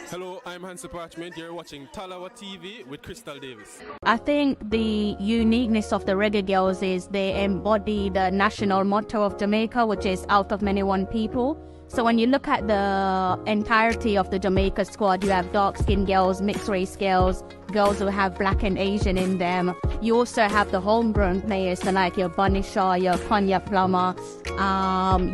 Hello, I'm Hansa Parchment. You're watching Tallawah TV with Crystal Davis. I think the uniqueness of the Reggae Girlz is they embody the national motto of Jamaica, which is out of many one people. So when you look at the entirety of the Jamaica squad, you have dark-skinned girls, mixed-race girls, girls who have black and Asian in them. You also have the homegrown players, so like your Bunny Shaw, your Konya Plummer,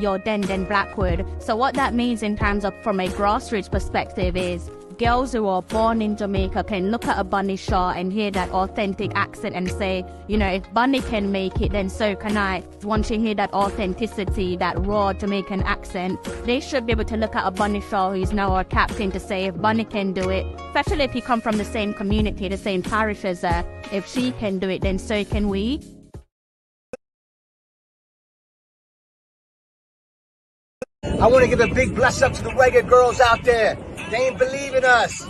your Den Blackwood. So what that means in terms of from a grassroots perspective is girls who are born in Jamaica can look at a Bunny Shaw and hear that authentic accent and say, you know, if Bunny can make it, then so can I. Once you hear that authenticity, that raw Jamaican accent, they should be able to look at a Bunny Shaw who's now our captain to say, if Bunny can do it, especially if you come from the same community, the same parish as her, if she can do it, then so can we. I want to give a big bless up to the Reggae Girlz out there. They ain't believing us.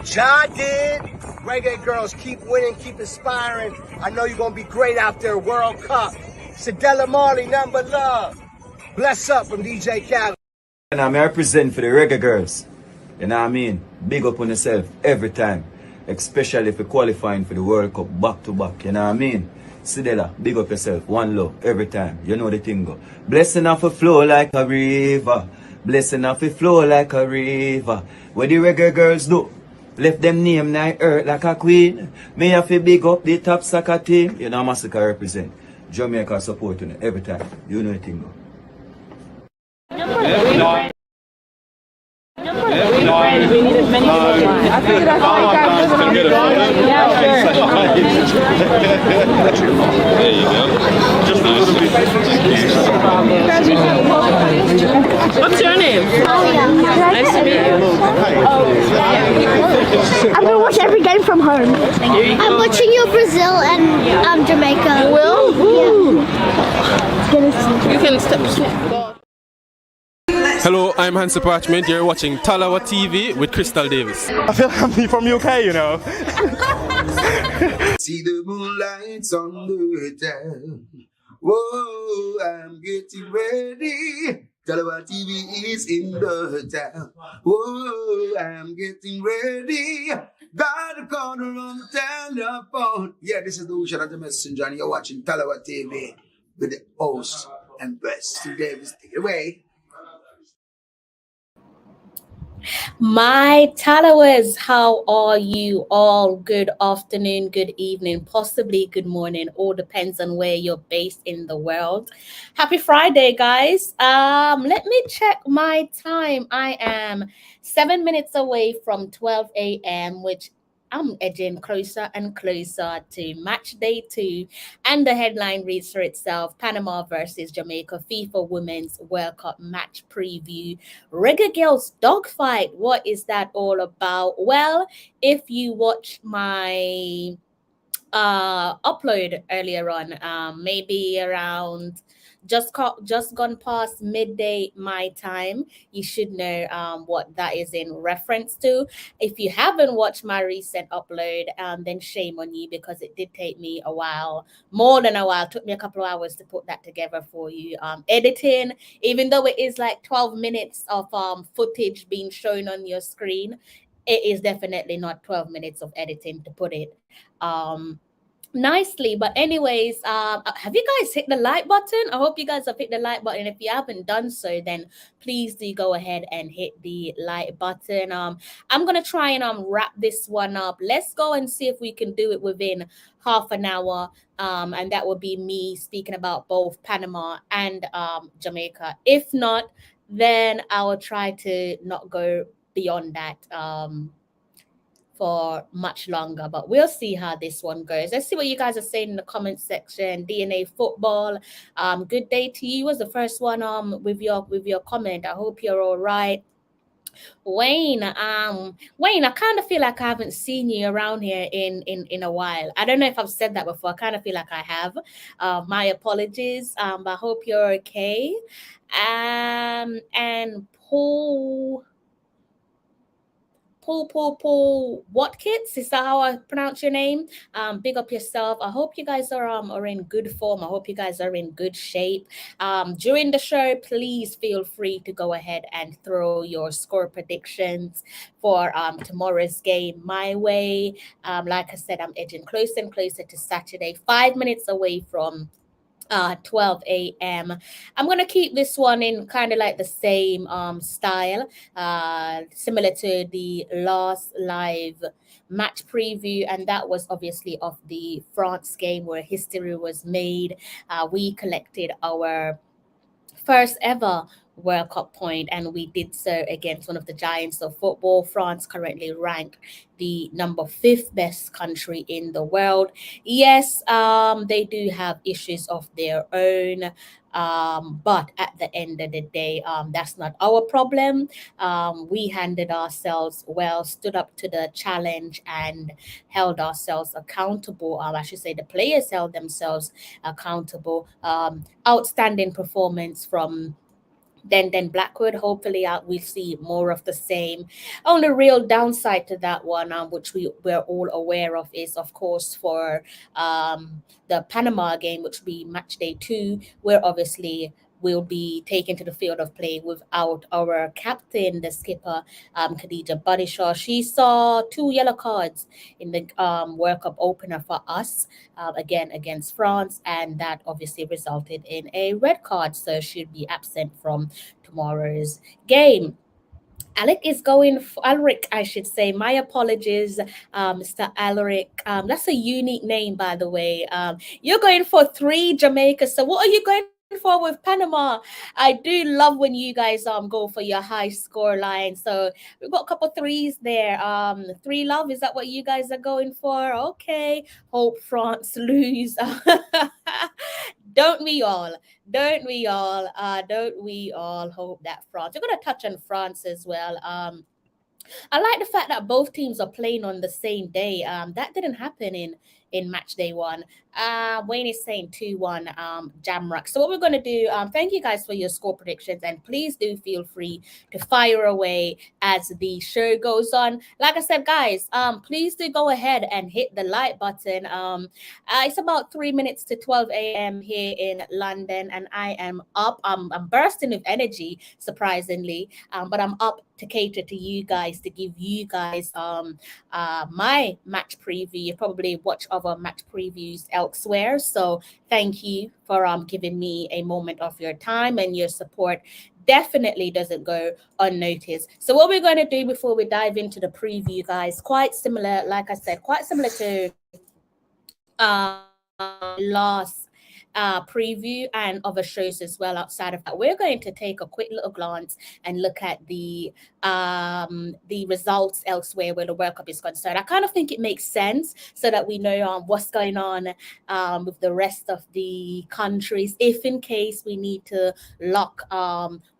John did. Reggae Girlz, keep winning, keep inspiring. I know you're going to be great out there, World Cup. Sadella Marley, nothing but love. Bless up from DJ Khaled. And I'm represent for the Reggae Girlz. You know what I mean? Big up on yourself every time. Especially for qualifying for the World Cup back to back. You know what I mean? Sidela, big up yourself. One love every time. You know the thing go. Blessing off a flow like a river. Blessing off a flow like a river. What the Reggae Girlz do? Left them name night earth like a queen. Me have to big up the top soccer team. You know Massacre represent. Jamaica support you every time. You know the thing go. We need as many people. I figured that's all you guys live in. There you go. Just a little bit. What's your name? Nice to meet you. I'm gonna watch every game from home. I'm watching your Brazil and Jamaica. You will? Yeah. You can step. Hello, I'm Hansa Parchment. You're watching Tallawah TV with Crystal Davis. I feel like I'm from UK, you know. See the moonlights on the town. Whoa, I'm getting ready. Tallawah TV is in the town. Whoa, I'm getting ready. Got a corner on the telephone. Yeah, this is the Ocean of the Messenger, and you're watching Tallawah TV with the host and best. Davis, take it away. My Tallawahs, how are you all? Good afternoon, good evening, possibly good morning. All depends on where you're based in the world. Happy Friday, guys. Let me check my time. I am 7 minutes away from 12 a.m., which I'm edging closer and closer to match day 2. And the headline reads for itself: Panama versus Jamaica FIFA Women's World Cup match preview. Reggae Girlz Dogfight. What is that all about? Well, if you watch my upload earlier on, maybe around just gone past midday my time, you should know what that is in reference to. If you haven't watched my recent upload, then shame on you, because it did take me a while, more than a while. It took me a couple of hours to put that together for you. Editing, even though it is like 12 minutes of footage being shown on your screen, it is definitely not 12 minutes of editing to put it nicely. But anyways, have you guys hit the like button? I hope you guys have hit the like button. If you haven't done so, then please do go ahead and hit the like button. I'm gonna try and wrap this one up. Let's go and see if we can do it within half an hour, and that would be me speaking about both Panama and Jamaica. If not, then I will try to not go beyond that for much longer, but we'll see how this one goes. Let's see what you guys are saying in the comment section. DNA Football, good day to you. Was the first one with your comment. I hope you're all right. Wayne, Wayne, I kind of feel like I haven't seen you around here in a while. I don't know if I've said that before. I kind of feel like I have. My apologies. But I hope you're okay. And Paul Paul Watkins, is that how I pronounce your name? Big up yourself. I hope you guys are in good form. I hope you guys are in good shape. During the show, please feel free to go ahead and throw your score predictions for tomorrow's game my way. Like I said, I'm edging closer and closer to Saturday, 5 minutes away from 12 a.m. I'm going to keep this one in kind of like the same style, similar to the last live match preview, and that was obviously of the France game where history was made. We collected our first ever World Cup point, and we did so against one of the giants of football. France currently ranked the number 5th best country in the world. Yes, they do have issues of their own, but at the end of the day, that's not our problem. We handled ourselves well, stood up to the challenge, and held ourselves accountable. I should say the players held themselves accountable. Outstanding performance from then Blackwood. Hopefully we'll see more of the same. Only real downside to that one, which we're all aware of, is of course for the Panama game, which will be match day 2, where obviously will be taken to the field of play without our captain, the skipper, Khadija Badishaw. She saw 2 yellow cards in the World Cup opener for us, again against France, and that obviously resulted in a red card, so she'll be absent from tomorrow's game. Alric, I should say. My apologies, Mr. Alric. That's a unique name, by the way. You're going for 3 Jamaica. So what are you going for with Panama? I do love when you guys go for your high score line. So we've got a couple 3s there. 3 love, is that what you guys are going for? Okay. Hope France lose. Don't we all? Don't we all? Don't we all hope that France? We're going to touch on France as well. I like the fact that both teams are playing on the same day. That didn't happen in match day 1. Wayne is saying 2-1 Jamrock. So what we're going to do, thank you guys for your score predictions, and please do feel free to fire away as the show goes on. Like I said, guys, please do go ahead and hit the like button. It's about 3 minutes to 12 a.m. here in London, and I am up. I'm bursting with energy, surprisingly, but I'm up to cater to you guys, to give you guys my match preview. You probably watch other match previews elsewhere, so thank you for giving me a moment of your time, and your support definitely doesn't go unnoticed. So what we're going to do before we dive into the preview, guys, quite similar, like I said, quite similar to last preview and other shows as well. Outside of that, we're going to take a quick little glance and look at the results elsewhere where the World Cup is concerned. I kind of think it makes sense so that we know what's going on with the rest of the countries, if in case we need to lock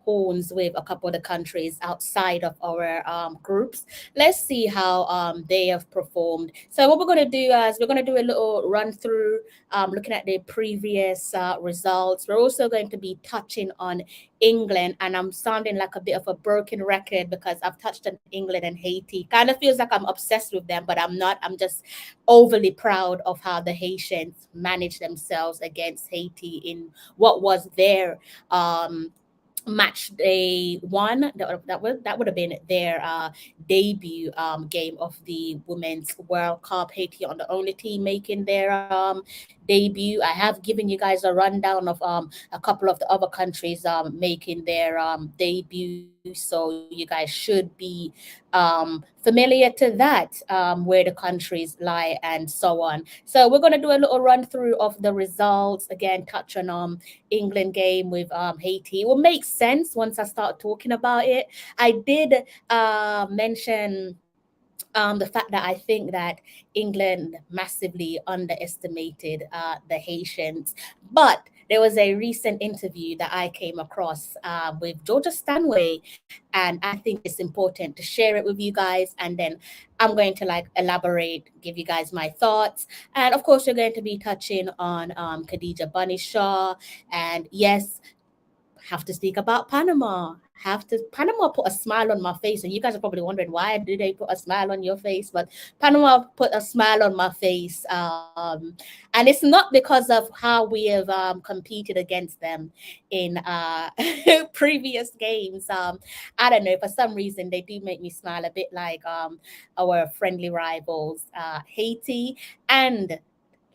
horns with a couple of the countries outside of our groups. Let's see how they have performed. So what we're going to do is we're going to do a little run through looking at the previous results. We're also going to be touching on England, and I'm sounding like a bit of a broken record because I've touched on England and Haiti. Kind of feels like I'm obsessed with them, but I'm not. I'm just overly proud of how the Haitians managed themselves against Haiti in what was their match day 1. That would have been their debut game of the Women's World Cup. Haiti on the only team making their debut. I have given you guys a rundown of a couple of the other countries making their debut, so you guys should be familiar to that, where the countries lie and so on. So we're going to do a little run through of the results, again touch on England game with Haiti. It will make sense once I start talking about it. I did mention the fact that I think that England massively underestimated the Haitians, but there was a recent interview that I came across with Georgia Stanway, and I think it's important to share it with you guys, and then I'm going to elaborate, give you guys my thoughts, and of course we're going to be touching on Khadija Badishaw, and yes, have to speak about Panama. have to. Panama put a smile on my face, and you guys are probably wondering why did they put a smile on your face? But Panama put a smile on my face, and it's not because of how we have competed against them in previous games. I don't know. For some reason, they do make me smile a bit like our friendly rivals, Haiti. And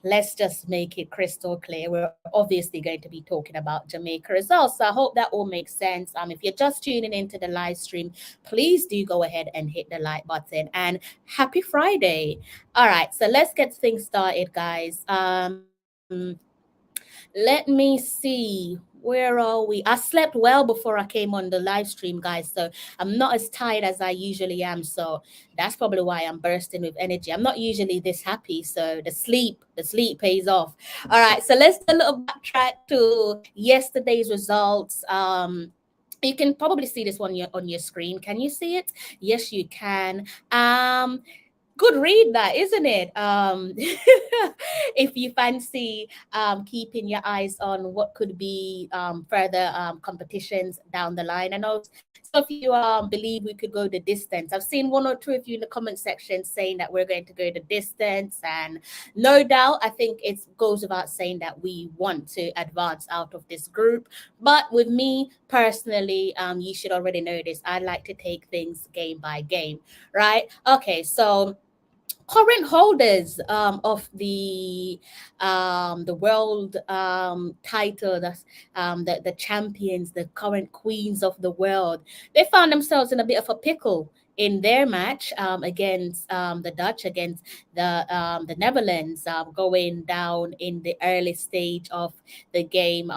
let's just make it crystal clear. We're obviously going to be talking about Jamaica as well. So I hope that all makes sense. If you're just tuning into the live stream, please do go ahead and hit the like button. And happy Friday. All right, so let's get things started, guys. Let me see. Where are we? I slept well before I came on the live stream, guys. So I'm not as tired as I usually am. So that's probably why I'm bursting with energy. I'm not usually this happy. So the sleep pays off. All right. So let's do a little backtrack to yesterday's results. You can probably see this one on your screen. Can you see it? Yes, you can. Good read that, isn't it? If you fancy keeping your eyes on what could be further competitions down the line. I know some of you believe we could go the distance. I've seen one or two of you in the comment section saying that we're going to go the distance, and no doubt, I think it goes without saying that we want to advance out of this group. But with me personally, you should already know this. I like to take things game by game, right? Okay, so current holders of the world title, the champions, the current queens of the world, they found themselves in a bit of a pickle in their match against the Dutch, against the Netherlands, going down in the early stage of the game.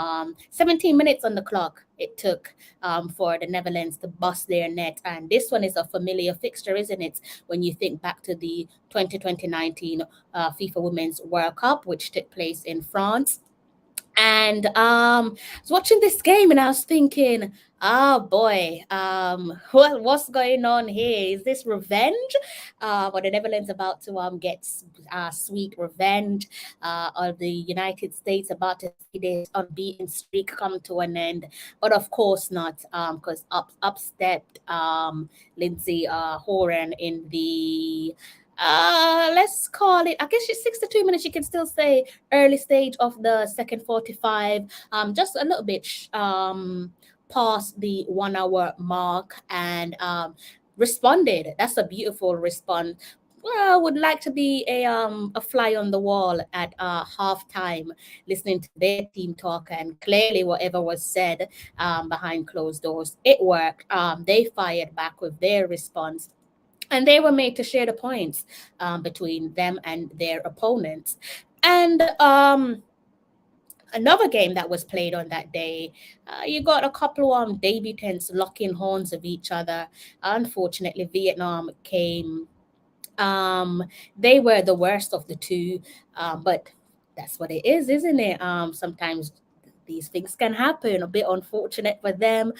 17 minutes on the clock it took for the Netherlands to bust their net. And this one is a familiar fixture, isn't it? When you think back to the 2019 FIFA Women's World Cup, which took place in France. And I was watching this game and I was thinking, oh boy, what's going on here? Is this revenge? Or the Netherlands about to get sweet revenge? Or the United States about to see this unbeaten streak come to an end? But of course not, because up stepped Lindsay Horan in the let's call it, I guess it's 62 minutes, you can still say early stage of the second 45, just a little bit past the 1 hour mark, and responded. That's a beautiful response. Well, I would like to be a fly on the wall at halftime, listening to their team talk, and clearly whatever was said behind closed doors, it worked. They fired back with their response, and they were made to share the points between them and their opponents. And another game that was played on that day, you got a couple of debutants locking horns of each other. Unfortunately, Vietnam came. They were the worst of the two, but that's what it is, isn't it? Sometimes these things can happen. A bit unfortunate for them.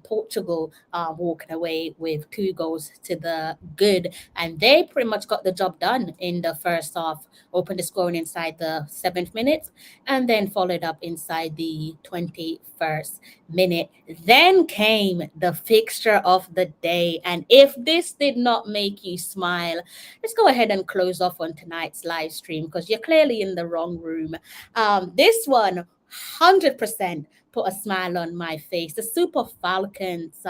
Portugal walking away with 2 goals to the good, and they pretty much got the job done in the first half. Opened the scoring inside the 7th minute, and then followed up inside the 21st minute. Then came the fixture of the day, and if this did not make you smile, let's go ahead and close off on tonight's live stream, because you're clearly in the wrong room. This one 100% put a smile on my face. The Super Falcons,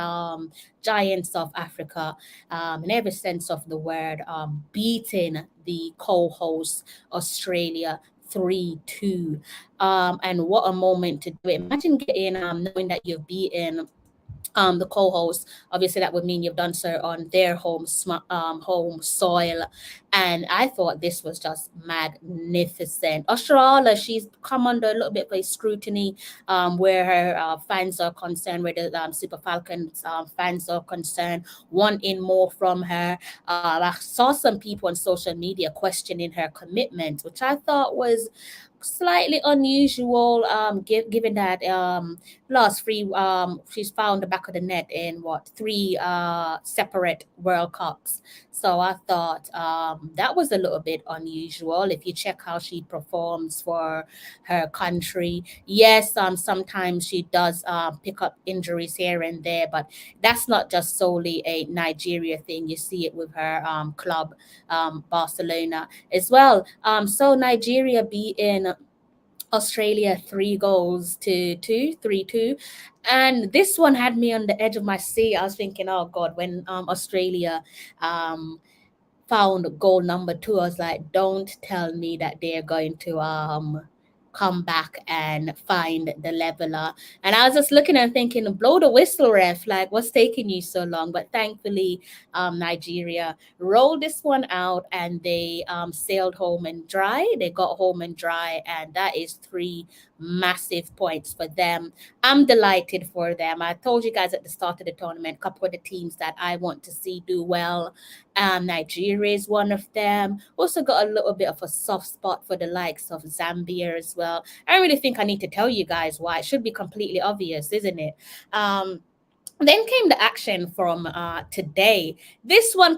giants of Africa, in every sense of the word, beating the co-host Australia 3-2. And what a moment to do it. Imagine getting knowing that you've beaten the co-host. Obviously that would mean you've done so on their home soil, and I thought this was just magnificent. Australia, she's come under a little bit of a scrutiny where her fans are concerned, where the Super Falcons fans are concerned, wanting more from her. I saw some people on social media questioning her commitment, which I thought was slightly unusual, given that last three, she's found the back of the net in three separate World Cups. So I thought that was a little bit unusual. If you check how she performs for her country, yes, sometimes she does pick up injuries here and there, but that's not just solely a Nigeria thing. You see it with her club, Barcelona, as well. So Nigeria beating Australia 3-2, and this one had me on the edge of my seat. I was thinking, oh God, when Australia found goal number 2, I was like, don't tell me that they're going to come back and find the leveler. And I was just looking and thinking, blow the whistle, ref, like what's taking you so long? But thankfully, Nigeria rolled this one out and they sailed home and dry. They got home and dry, and that is 3 massive points for them. I'm delighted for them. I told you guys at the start of the tournament, a couple of the teams that I want to see do well. Nigeria is one of them. Also got a little bit of a soft spot for the likes of Zambia as well. I really think I need to tell you guys why. It should be completely obvious, isn't it? Then came the action from today. This one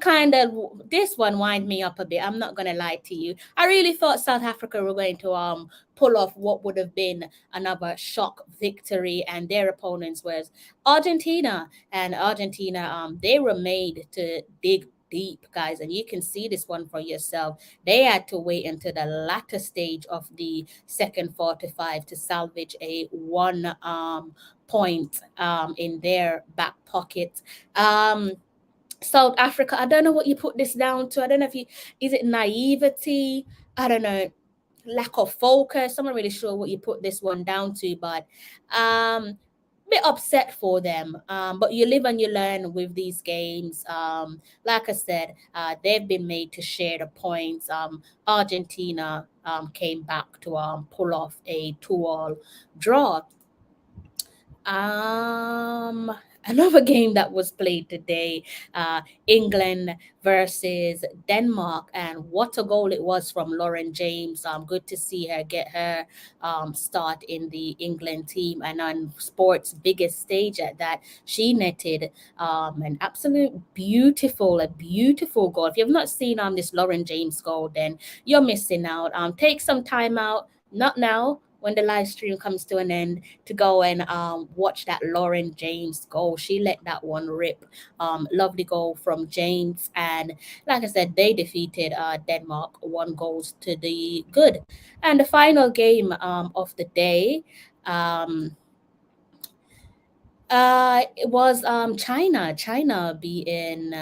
wind me up a bit. I'm not gonna lie to you. I really thought South Africa were going to pull off what would have been another shock victory, and their opponents was Argentina. And Argentina, they were made to dig deep, guys, and you can see this one for yourself. They had to wait until the latter stage of the second 45 to salvage a 1 point in their back pocket. South Africa, I don't know what you put this down to. I don't know is it naivety? I don't know, lack of focus. I'm not really sure what you put this one down to, but bit upset for them, but you live and you learn with these games. Like I said, they've been made to share the points. Argentina came back to pull off a 2-2 draw. Another game that was played today, England versus Denmark, and what a goal it was from Lauren James. Good to see her get her start in the England team, and on sports' biggest stage at that. She netted an absolute beautiful goal. If you've not seen this Lauren James goal, then you're missing out. Take some time out, not now, when the live stream comes to an end, to go and watch that Lauren James goal. She let that one rip. Lovely goal from James. And like I said, they defeated Denmark 1 goal to the good. And the final game of the day, it was China beating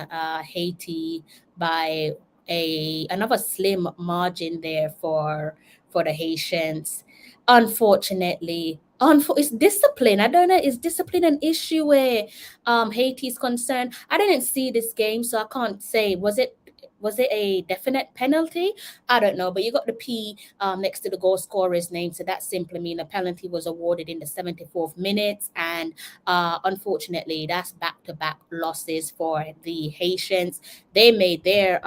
Haiti by another slim margin there for the Haitians. Unfortunately, it's discipline. I don't know, is discipline an issue where Haiti is concerned? I didn't see this game, so I can't say was it a definite penalty? I don't know, but you got the P next to the goal scorer's name, so that simply means a penalty was awarded in the 74th minute, and unfortunately, that's back-to-back losses for the Haitians. They made their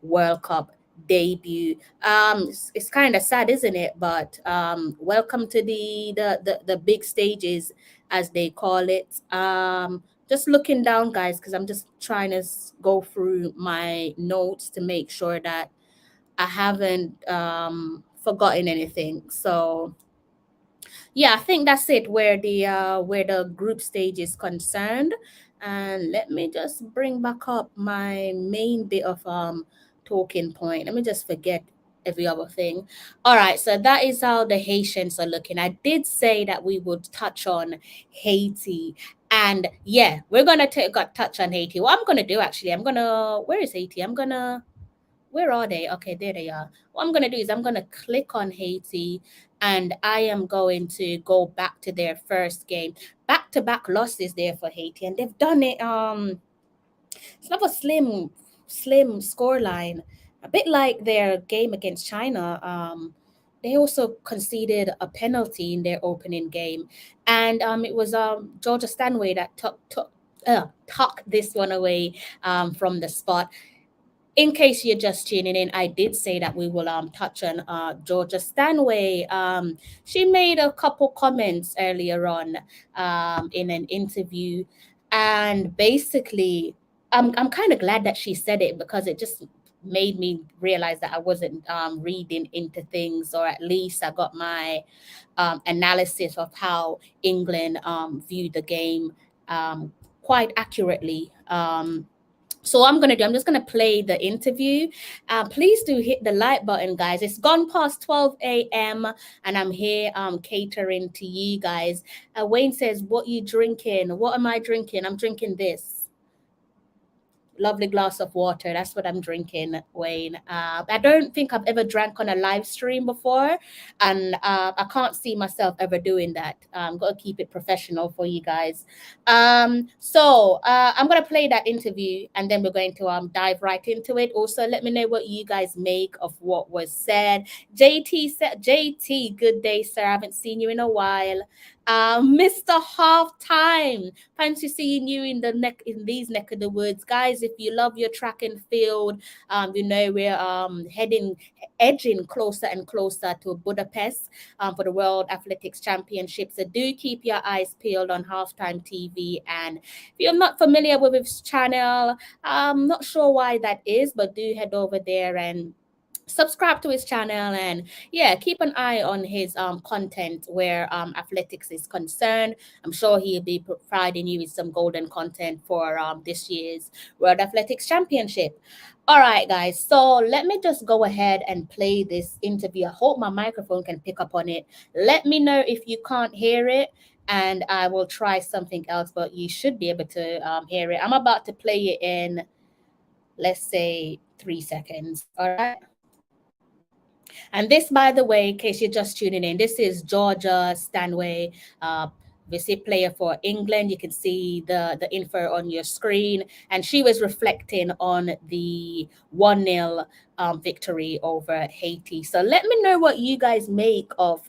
World Cup debut. It's kind of sad, isn't it? But welcome to the big stages, as they call it. Just looking down, guys, because I'm just trying to go through my notes to make sure that I haven't forgotten anything. So yeah, I think that's it where the group stage is concerned. And let me just bring back up my main bit of talking point. Let me just forget every other thing. All right, so that is how the Haitians are looking. I did say that we would touch on Haiti. And yeah, we're gonna touch on Haiti. What I'm gonna do, actually, where is Haiti? Where are they? Okay, there they are. What I'm gonna do is I'm gonna click on Haiti, and I am going to go back to their first game. Back-to-back losses there for Haiti, and they've done it. It's not a slim scoreline, a bit like their game against China. They also conceded a penalty in their opening game, and it was Georgia Stanway that tucked this one away from the spot. in case you're just tuning in, I did say that we will touch on Georgia Stanway. She made a couple comments earlier on in an interview, and basically, I'm kind of glad that she said it, because it just made me realize that I wasn't reading into things, or at least I got my analysis of how England viewed the game quite accurately. So I'm just going to play the interview. Please do hit the like button, guys. It's gone past 12 a.m. and I'm here catering to you guys. Wayne says, what you drinking? What am I drinking? I'm drinking this lovely glass of water. That's what I'm drinking, Wayne. I don't think I've ever drank on a live stream before, and I can't see myself ever doing that. Got to keep it professional for you guys. So I'm gonna play that interview, and then we're going to dive right into it. Also, let me know what you guys make of what was said. JT said, JT, good day, sir. I haven't seen you in a while. Mr. Halftime, fancy seeing you in these neck of the woods, guys. If you love your track and field, you know we're edging closer and closer to Budapest for the World Athletics Championships. So do keep your eyes peeled on Halftime TV. And if you're not familiar with his channel, I'm not sure why that is, but do head over there and subscribe to his channel, and yeah, keep an eye on his content where athletics is concerned. I'm sure he'll be providing you with some golden content for this year's World Athletics Championship. All right, guys, so let me just go ahead and play this interview. I hope my microphone can pick up on it. Let me know if you can't hear it, and I will try something else, but you should be able to hear it. I'm about to play it in, let's say, 3 seconds. All right. And this, by the way, in case you're just tuning in, this is Georgia Stanway, visit player for England. You can see the info on your screen. And she was reflecting on the 1-0 victory over Haiti. So let me know what you guys make of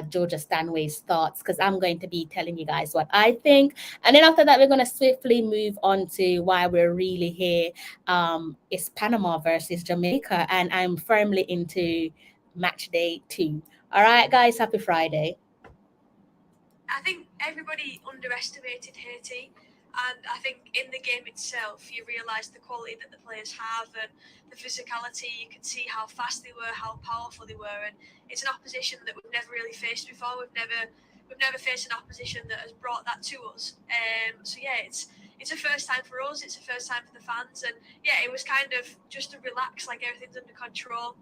Georgia Stanway's thoughts, because I'm going to be telling you guys what I think. And then after that, we're going to swiftly move on to why we're really here. It's Panama versus Jamaica, and I'm firmly into match day 2. All right, guys, happy Friday. I think everybody underestimated Haiti, and I think in the game itself you realise the quality that the players have and the physicality. You can see how fast they were, how powerful they were, and it's an opposition that we've never really faced before. We've never faced an opposition that has brought that to us. So yeah, it's a first time for us. It's a first time for the fans, and yeah, it was kind of just to relax, like everything's under control.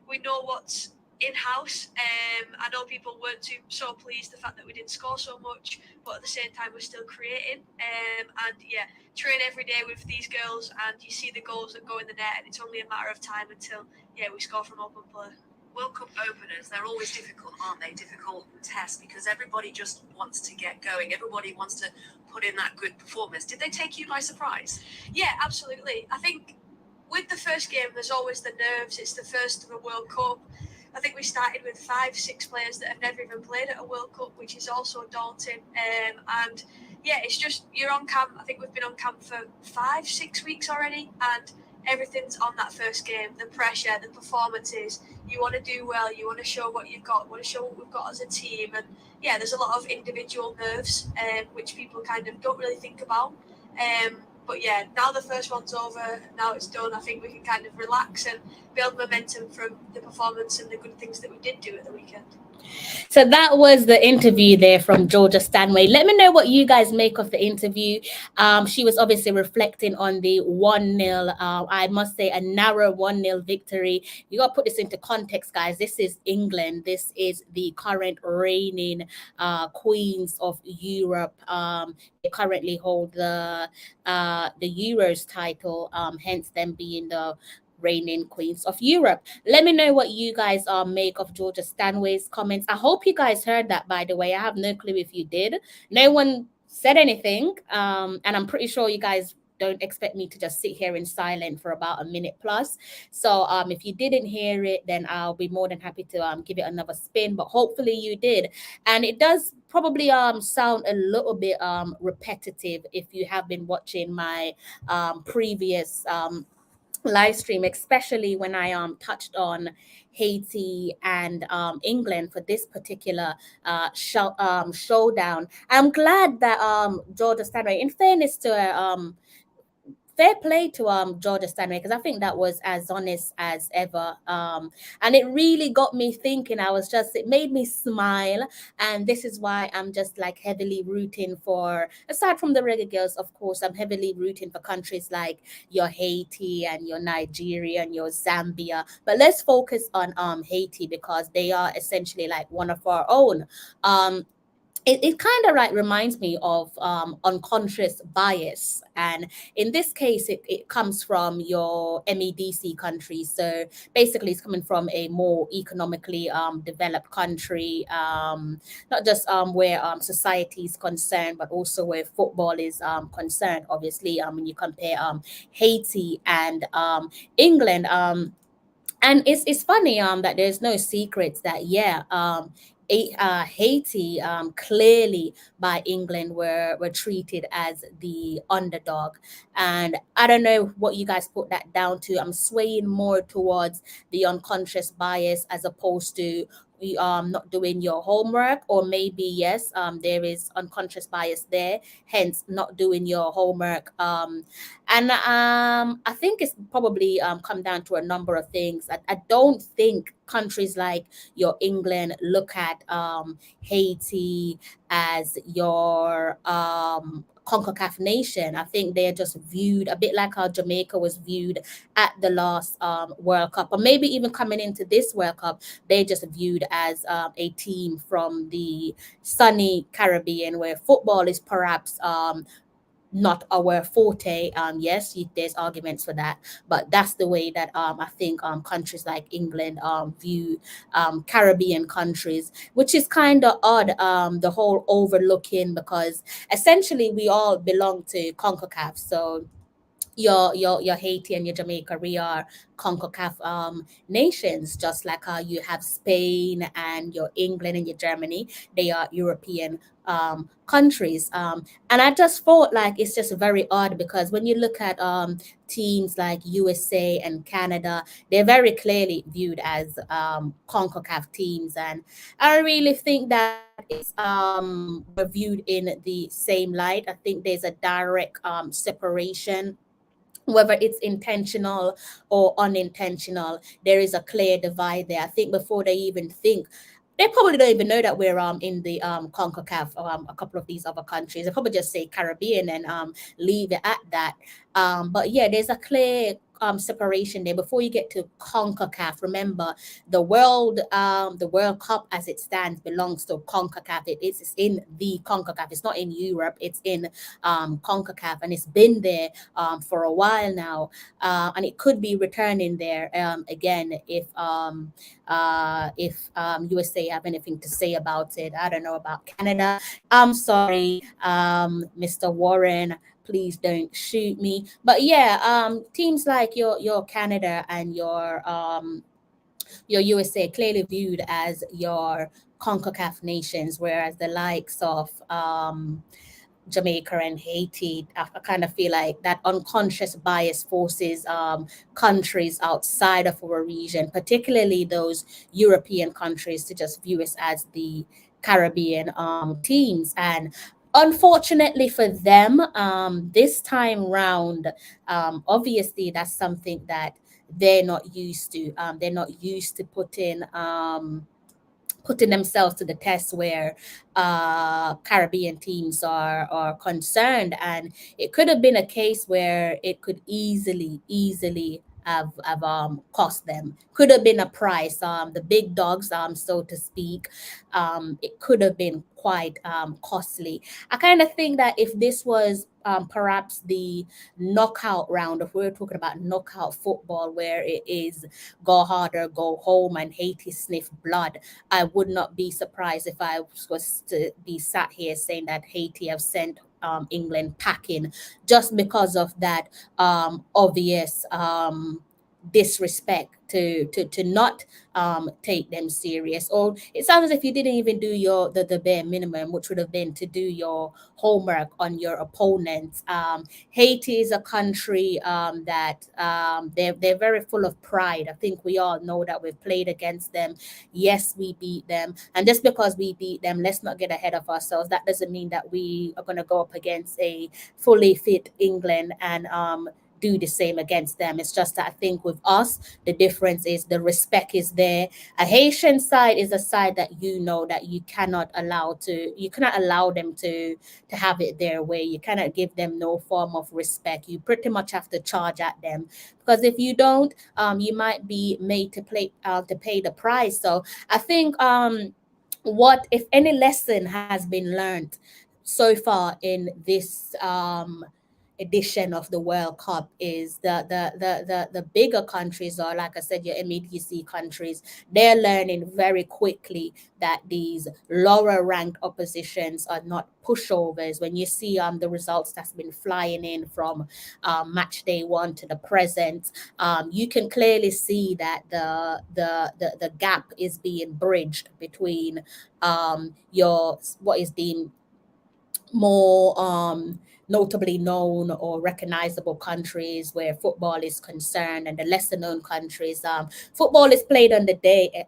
We know what's in-house. I know people weren't so pleased the fact that we didn't score so much, but at the same time we're still creating. And yeah, train every day with these girls, and you see the goals that go in the net, and it's only a matter of time until we score from open play. World Cup openers, they're always difficult, aren't they? Difficult tests, because everybody just wants to get going. Everybody wants to put in that good performance. Did they take you by surprise? Yeah, absolutely. I think with the first game, there's always the nerves. It's the first of a World Cup. I think we started with 5-6 players that have never even played at a World Cup, which is also daunting. And yeah, it's just, you're on camp. I think we've been on camp for 5-6 weeks already, and everything's on that first game. The pressure, the performances. You want to do well. You want to show what you've got. You want to show what we've got as a team. And yeah, there's a lot of individual nerves, which people kind of don't really think about. But yeah, now the first one's over, now it's done. I think we can kind of relax and build momentum from the performance and the good things that we did do at the weekend. So that was the interview there from Georgia Stanway. Let me know what you guys make of the interview. She was obviously reflecting on the 1-0, I must say a narrow 1-0 victory. You got to put this into context, guys. This is England. This is the current reigning queens of Europe. They currently hold the Euros title, hence them being the reigning queens of Europe. Let me know what you guys make of Georgia Stanway's comments. I hope you guys heard that, by the way. I have no clue if you did. No one said anything, and I'm pretty sure you guys don't expect me to just sit here in silent for about a minute plus. So if you didn't hear it, then I'll be more than happy to give it another spin, but hopefully you did. And it does probably sound a little bit repetitive if you have been watching my previous live stream, especially when I touched on Haiti and England for this particular showdown. I'm glad that Georgia Stanway, in fairness to her, fair play to Georgia Stanway, because I think that was as honest as ever. And it really got me thinking. It made me smile. And this is why I'm just like heavily rooting for, aside from the Reggae Girls, of course, I'm heavily rooting for countries like your Haiti and your Nigeria and your Zambia. But let's focus on Haiti, because they are essentially like one of our own. It kind of like reminds me of unconscious bias. And in this case, it comes from your MEDC country. So basically, it's coming from a more economically developed country, not just where society is concerned, but also where football is concerned. Obviously, when you compare Haiti and England. And it's funny that there's no secrets that Haiti clearly by England were treated as the underdog. And I don't know what you guys put that down to. I'm swaying more towards the unconscious bias as opposed to not doing your homework, or maybe yes, there is unconscious bias there, hence not doing your homework. And I think it's probably come down to a number of things. I don't think countries like your England look at Haiti as your CONCACAF nation. I think they're just viewed a bit like how Jamaica was viewed at the last World Cup, or maybe even coming into this World Cup, they're just viewed as a team from the sunny Caribbean, where football is perhaps not our forte. Yes, there's arguments for that, but that's the way that I think countries like England view Caribbean countries, which is kind of odd. The whole overlooking, because essentially we all belong to CONCACAF. So your Haiti and your Jamaica, we are CONCACAF nations, just like how you have Spain and your England and your Germany. They are European countries. And I just thought like it's just very odd, because when you look at teams like USA and Canada, they're very clearly viewed as CONCACAF teams. And I really think that it's we're viewed in the same light. I think there's a direct separation, whether it's intentional or unintentional. There is a clear divide there. I think before they even think, they probably don't even know that we're in the CONCACAF, a couple of these other countries. They probably just say Caribbean and leave it at that. But yeah, there's a clear separation there. Before you get to CONCACAF, remember the World Cup as it stands belongs to CONCACAF. It's in the CONCACAF. It's not in Europe. It's in CONCACAF, and it's been there for a while now. And it could be returning there again if USA have anything to say about it. I don't know about Canada. I'm sorry, Mr. Warren. Please don't shoot me. But yeah, teams like your Canada and your USA clearly viewed as your CONCACAF nations, whereas the likes of Jamaica and Haiti, I kind of feel like that unconscious bias forces countries outside of our region, particularly those European countries, to just view us as the Caribbean teams. And unfortunately for them, this time round, obviously that's something that they're not used to. They're not used to putting themselves to the test where Caribbean teams are concerned. And it could have been a case where it could easily have cost them. Could have been a price. The big dogs, so to speak, it could have been quite costly. I kind of think that if this was perhaps the knockout round, if we're talking about knockout football, where it is go hard or go home and Haiti sniff blood, I would not be surprised if I was to be sat here saying that Haiti have sent England packing, just because of that obvious disrespect, to not take them serious. Or it sounds as if you didn't even do the bare minimum, which would have been to do your homework on your opponents. Haiti is a country that they're very full of pride. I think we all know that we've played against them. Yes, we beat them, and just because we beat them, let's not get ahead of ourselves. That doesn't mean that we are going to go up against a fully fit England and do the same against them. It's just that I think with us, the difference is the respect is there. A Haitian side is a side that you know that you cannot allow them to have it their way. You cannot give them no form of respect. You pretty much have to charge at them, because if you don't, you might be made to pay the price. So I think what, if any, lesson has been learned so far in this edition of the World Cup is the bigger countries, or like I said, your MEDC countries, they're learning very quickly that these lower ranked oppositions are not pushovers. When you see the results that's been flying in from match day 1 to the present, you can clearly see that the gap is being bridged between what is deemed more notably known or recognizable countries where football is concerned, and the lesser known countries. Football is played on the day.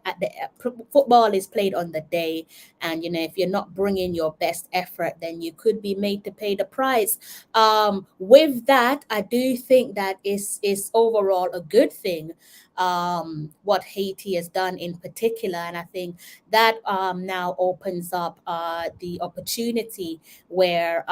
Football is played on the day, and if you're not bringing your best effort, then you could be made to pay the price. With that, I do think that is overall a good thing. What Haiti has done in particular, and I think that now opens up the opportunity where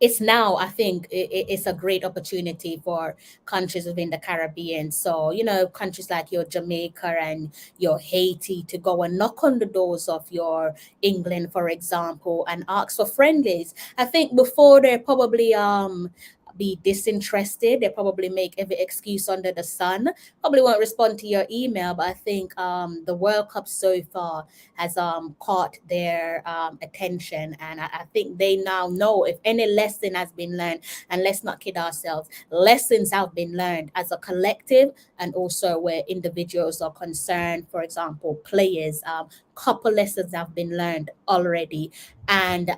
it's now, I think it's a great opportunity for countries within the Caribbean. So, countries like your Jamaica and your Haiti to go and knock on the doors of your England, for example, and ask for friendlies. I think before they're probably be disinterested. They probably make every excuse under the sun. Probably won't respond to your email, but I think the World Cup so far has caught their attention, and I think they now know if any lesson has been learned. And let's not kid ourselves, lessons have been learned as a collective, and also where individuals are concerned. For example, players, couple lessons have been learned already, and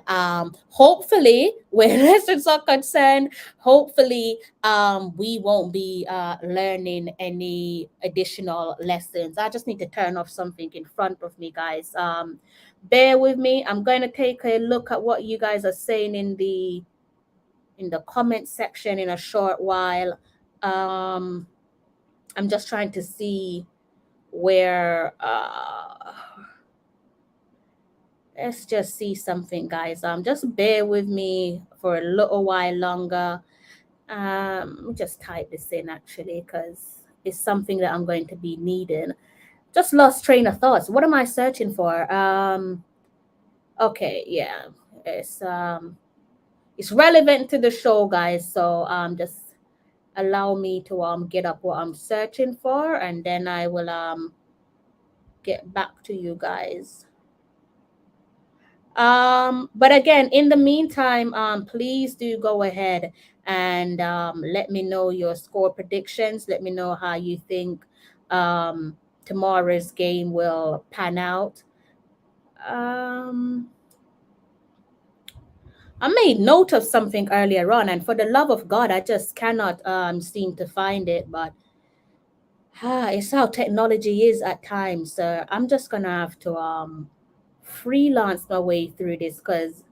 hopefully where lessons are concerned, hopefully we won't be learning any additional lessons. I just need to turn off something in front of me, guys. Bear with me. I'm going to take a look at what you guys are saying in the comment section in a short while. I'm just trying to see where let's just see something, guys. Just bear with me for a little while longer. Let me just type this in actually, because it's something that I'm going to be needing. Just lost train of thoughts. What am I searching for? Okay, yeah, it's relevant to the show, guys. So just allow me to get up what I'm searching for, and then I will get back to you guys. But again, in the meantime, please do go ahead and let me know your score predictions. Let me know how you think tomorrow's game will pan out. I made note of something earlier on, and for the love of God, I just cannot seem to find it. But it's how technology is at times. So I'm just gonna have to freelance my way through this, because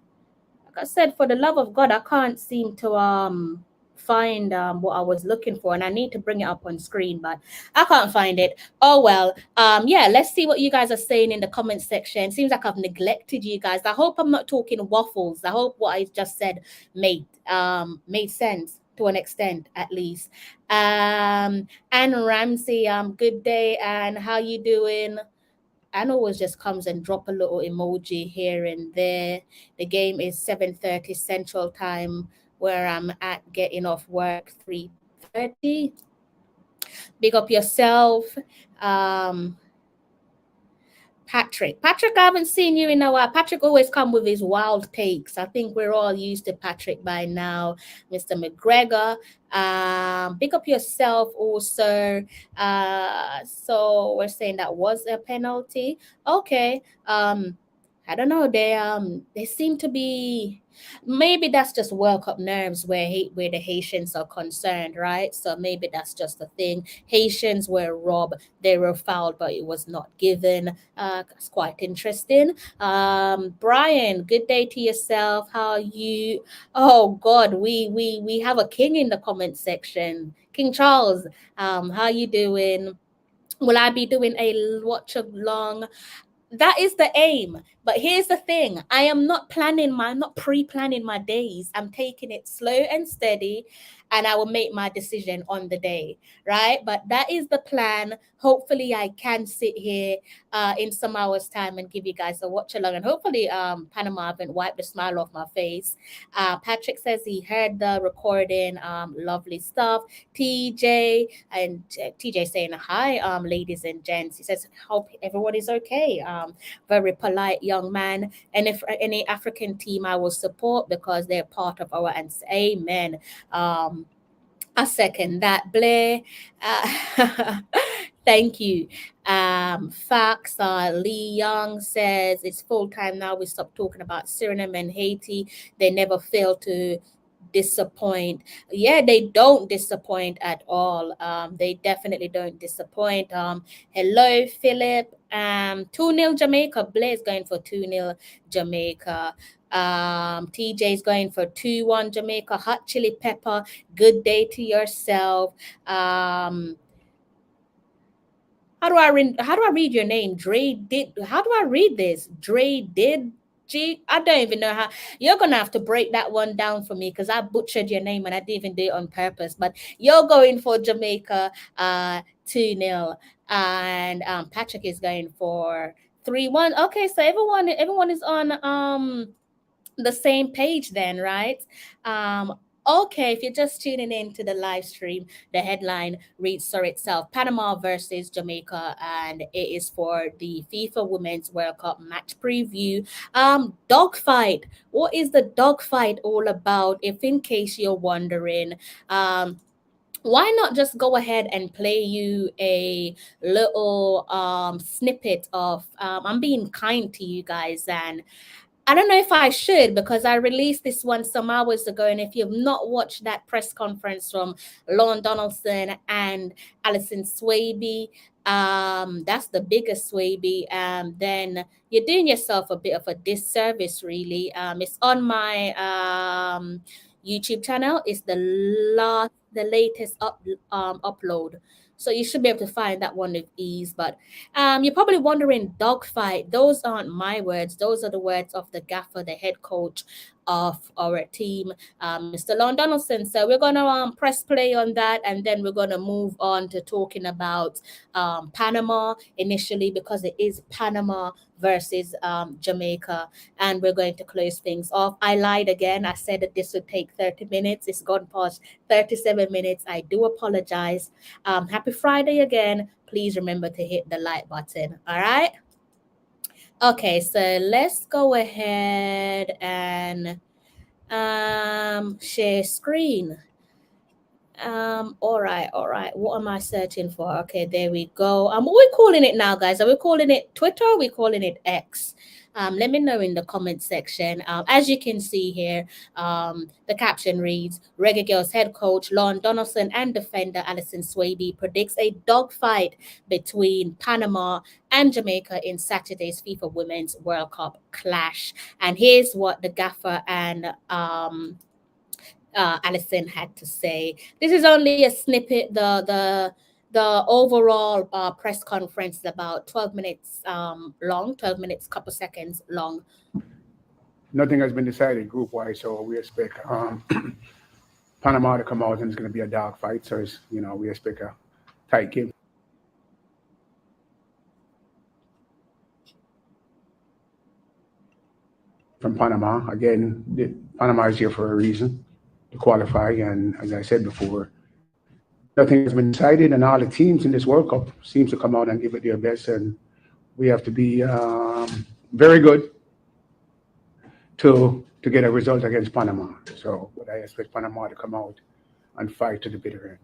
like I said, for the love of God, I can't seem to find what I was looking for, and I need to bring it up on screen, but I can't find it. Oh well. Yeah, let's see what you guys are saying in the comment section. Seems like I've neglected you guys. I hope I'm not talking waffles. I hope what I just said made sense to an extent, at least. And Ramsey, good day, and how you doing? Anne always just comes and drop a little emoji here and there. The game is 7:30 Central Time, where I'm at getting off work 3:30. Big up yourself. Patrick, I haven't seen you in a while. Patrick always come with his wild takes. I think we're all used to Patrick by now. Mr. McGregor, pick up yourself also. So we're saying that was a penalty. Okay. I don't know. They seem to be. Maybe that's just World Cup nerves where the Haitians are concerned, right? So maybe that's just the thing. Haitians were robbed, they were fouled, but it was not given. That's quite interesting. Brian, good day to yourself. How are you? Oh God, we have a king in the comment section. King Charles, how you doing? Will I be doing a watch along? That is the aim. But here's the thing. I'm not pre-planning my days. I'm taking it slow and steady, and I will make my decision on the day, right? But that is the plan. Hopefully I can sit here in some hours time and give you guys a watch along, and hopefully Panama haven't wiped the smile off my face. Patrick says he heard the recording. Lovely stuff. TJ saying hi, ladies and gents. He says hope everyone is okay. Very polite young man. And if any African team I will support because they're part of our answer. Amen. I second that, Blair. Thank you. Facts. Lee Young says it's full time now. We stopped talking about Suriname and Haiti. They never fail to disappoint. Yeah, they don't disappoint at all. They definitely don't disappoint. Hello, Philip. 2-0 Jamaica. Blair's going for 2-0 Jamaica. TJ's going for 2-1 Jamaica. Hot chili pepper. Good day to yourself. How do I read your name? How do I read this? I don't even know how. You're gonna have to break that one down for me because I butchered your name and I didn't even do it on purpose. But you're going for Jamaica 2-0, and Patrick is going for 3-1. Okay, so everyone is on the same page then, right? Okay, if you're just tuning in to the live stream, the headline reads for itself: Panama versus Jamaica, and it is for the FIFA Women's World Cup match preview. Dogfight. What is the dogfight all about? If in case you're wondering, why not just go ahead and play you a little snippet of I'm being kind to you guys, and I don't know if I should because I released this one some hours ago. And if you've not watched that press conference from Lon Donaldson and Alison Swaby, that's the biggest Swaby, then you're doing yourself a bit of a disservice, really. It's on my YouTube channel. It's the latest upload. So you should be able to find that one with ease. But you're probably wondering, dogfight. Those aren't my words. Those are the words of the gaffer, the head coach of our team, Mr. Lon Donaldson. So we're going to press play on that, and then we're going to move on to talking about Panama initially, because it is Panama versus Jamaica, and we're going to close things off. I lied again. I said that this would take 30 minutes. It's gone past 37 minutes. I do apologize. Happy Friday again. Please remember to hit the like button. All right. Okay, so let's go ahead and share screen. All right. What am I searching for? Okay, there we go. What are we calling it now, guys? Are we calling it Twitter? Or are we calling it X? Let me know in the comment section. As you can see here, the caption reads: Reggae Girlz head coach Lon Donaldson and defender Alison Swaby predicts a dogfight between Panama and Jamaica in Saturday's FIFA Women's World Cup clash. And here's what the gaffer and Alison had to say. This is only a snippet. The overall press conference is about 12 minutes long, 12 minutes, couple seconds long. Nothing has been decided group-wise, so we expect Panama to come out, and it's going to be a dog fight. So it's, we expect a tight game. From Panama, again, Panama is here for a reason, to qualify, and as I said before, nothing has been decided, and all the teams in this World Cup seems to come out and give it their best, and we have to be very good to get a result against Panama. So, but I expect Panama to come out and fight to the bitter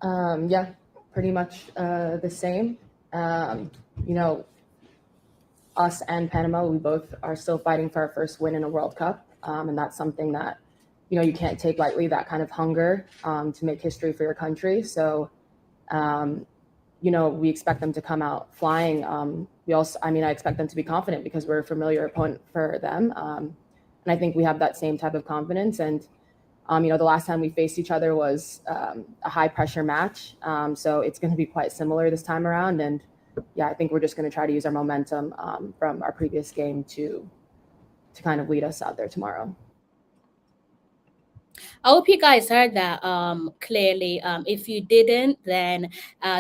end. Yeah, pretty much the same. You know, us and Panama, we both are still fighting for our first win in a World Cup, and that's something that you can't take lightly. That kind of hunger to make history for your country. So, we expect them to come out flying. I expect them to be confident because we're a familiar opponent for them, and I think we have that same type of confidence. And the last time we faced each other was a high pressure match. So it's going to be quite similar this time around. And yeah, I think we're just going to try to use our momentum from our previous game to kind of lead us out there tomorrow. I hope you guys heard that clearly. If you didn't, then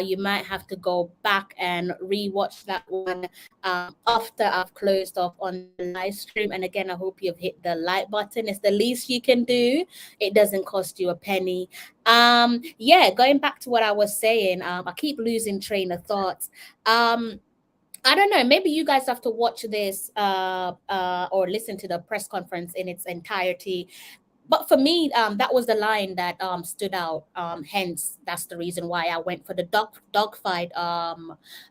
you might have to go back and rewatch that one after I've closed off on the live stream. And again, I hope you've hit the like button. It's the least you can do. It doesn't cost you a penny. Yeah, going back to what I was saying, I keep losing train of thoughts. I don't know, maybe you guys have to watch this or listen to the press conference in its entirety. But for me, that was the line that stood out. Hence, that's the reason why I went for the dogfight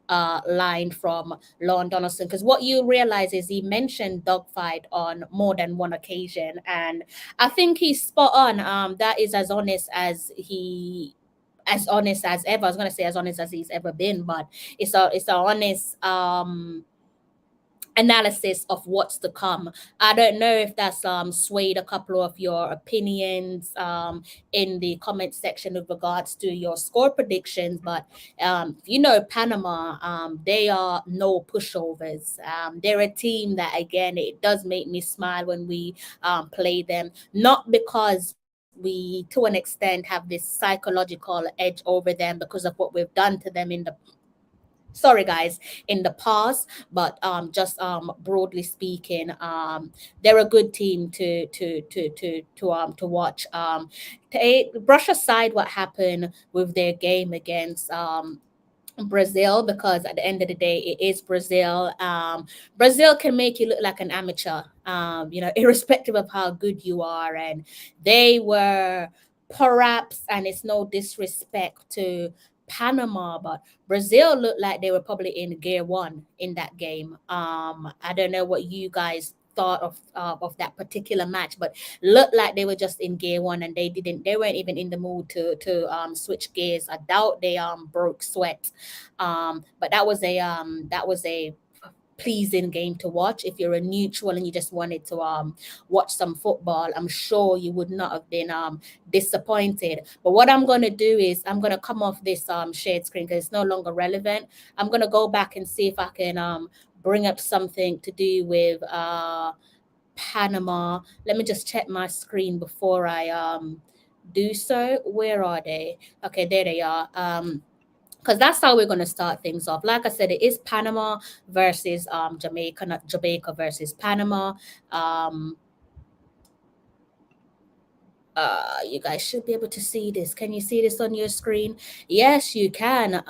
line from Lon Donaldson. Because what you realize is he mentioned dogfight on more than one occasion. And I think he's spot on. That is as honest as ever. I was going to say as honest as he's ever been. But it's a honest analysis of what's to come. I don't know if that's swayed a couple of your opinions in the comment section with regards to your score predictions, but Panama, they are no pushovers. They're a team that, again, it does make me smile when we play them, not because we to an extent have this psychological edge over them because of what we've done to them in the past, but just broadly speaking, they're a good team to watch. Brush aside what happened with their game against Brazil, because at the end of the day, it is Brazil. Brazil can make you look like an amateur, irrespective of how good you are. And they were perhaps, and it's no disrespect to Panama, but Brazil looked like they were probably in gear one in that game. I don't know what you guys thought of that particular match, but looked like they were just in gear one, and they weren't even in the mood to switch gears. I doubt they broke sweat. But that was a pleasing game to watch. If you're a neutral and you just wanted to watch some football, I'm sure you would not have been disappointed. But what I'm going to do is I'm going to come off this shared screen because it's no longer relevant. I'm going to go back and see if I can bring up something to do with Panama. Let me just check my screen before I do so. Where are they? Okay, there they are. Because that's how we're going to start things off. Like I said, it is Panama versus Jamaica, not Jamaica versus Panama. You guys should be able to see this. Can you see this on your screen? Yes, you can.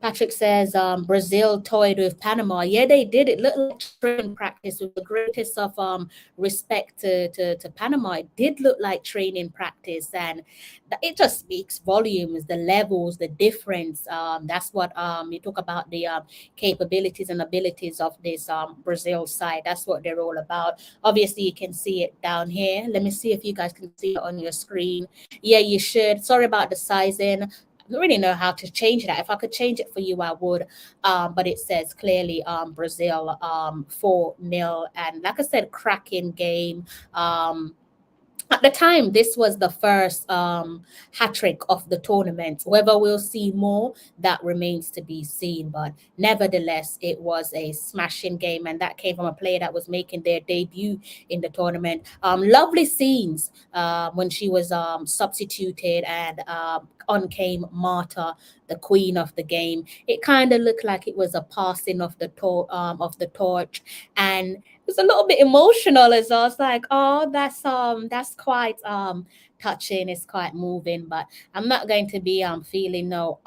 Patrick says Brazil toyed with Panama. Yeah, they did. It looked like training practice. With the greatest of respect to Panama, it did look like training practice, and it just speaks volumes. The levels, the difference. That's what you talk about, the capabilities and abilities of this Brazil side. That's what they're all about. Obviously, you can see it down here. Let me see if you guys can see it on your screen. Yeah, you should. Sorry about the sizing. I don't really know how to change that. If I could change it for you, I would. But it says clearly Brazil 4-0. And like I said, cracking game. At the time, this was the first hat-trick of the tournament. Whether we'll see more, that remains to be seen. But nevertheless, it was a smashing game, and that came from a player that was making their debut in the tournament. Lovely scenes when she was substituted, and on came Marta, the queen of the game. It kind of looked like it was a passing of the torch, and was a little bit emotional as well. I was like, oh, that's quite touching, it's quite moving, but I'm not going to be feeling no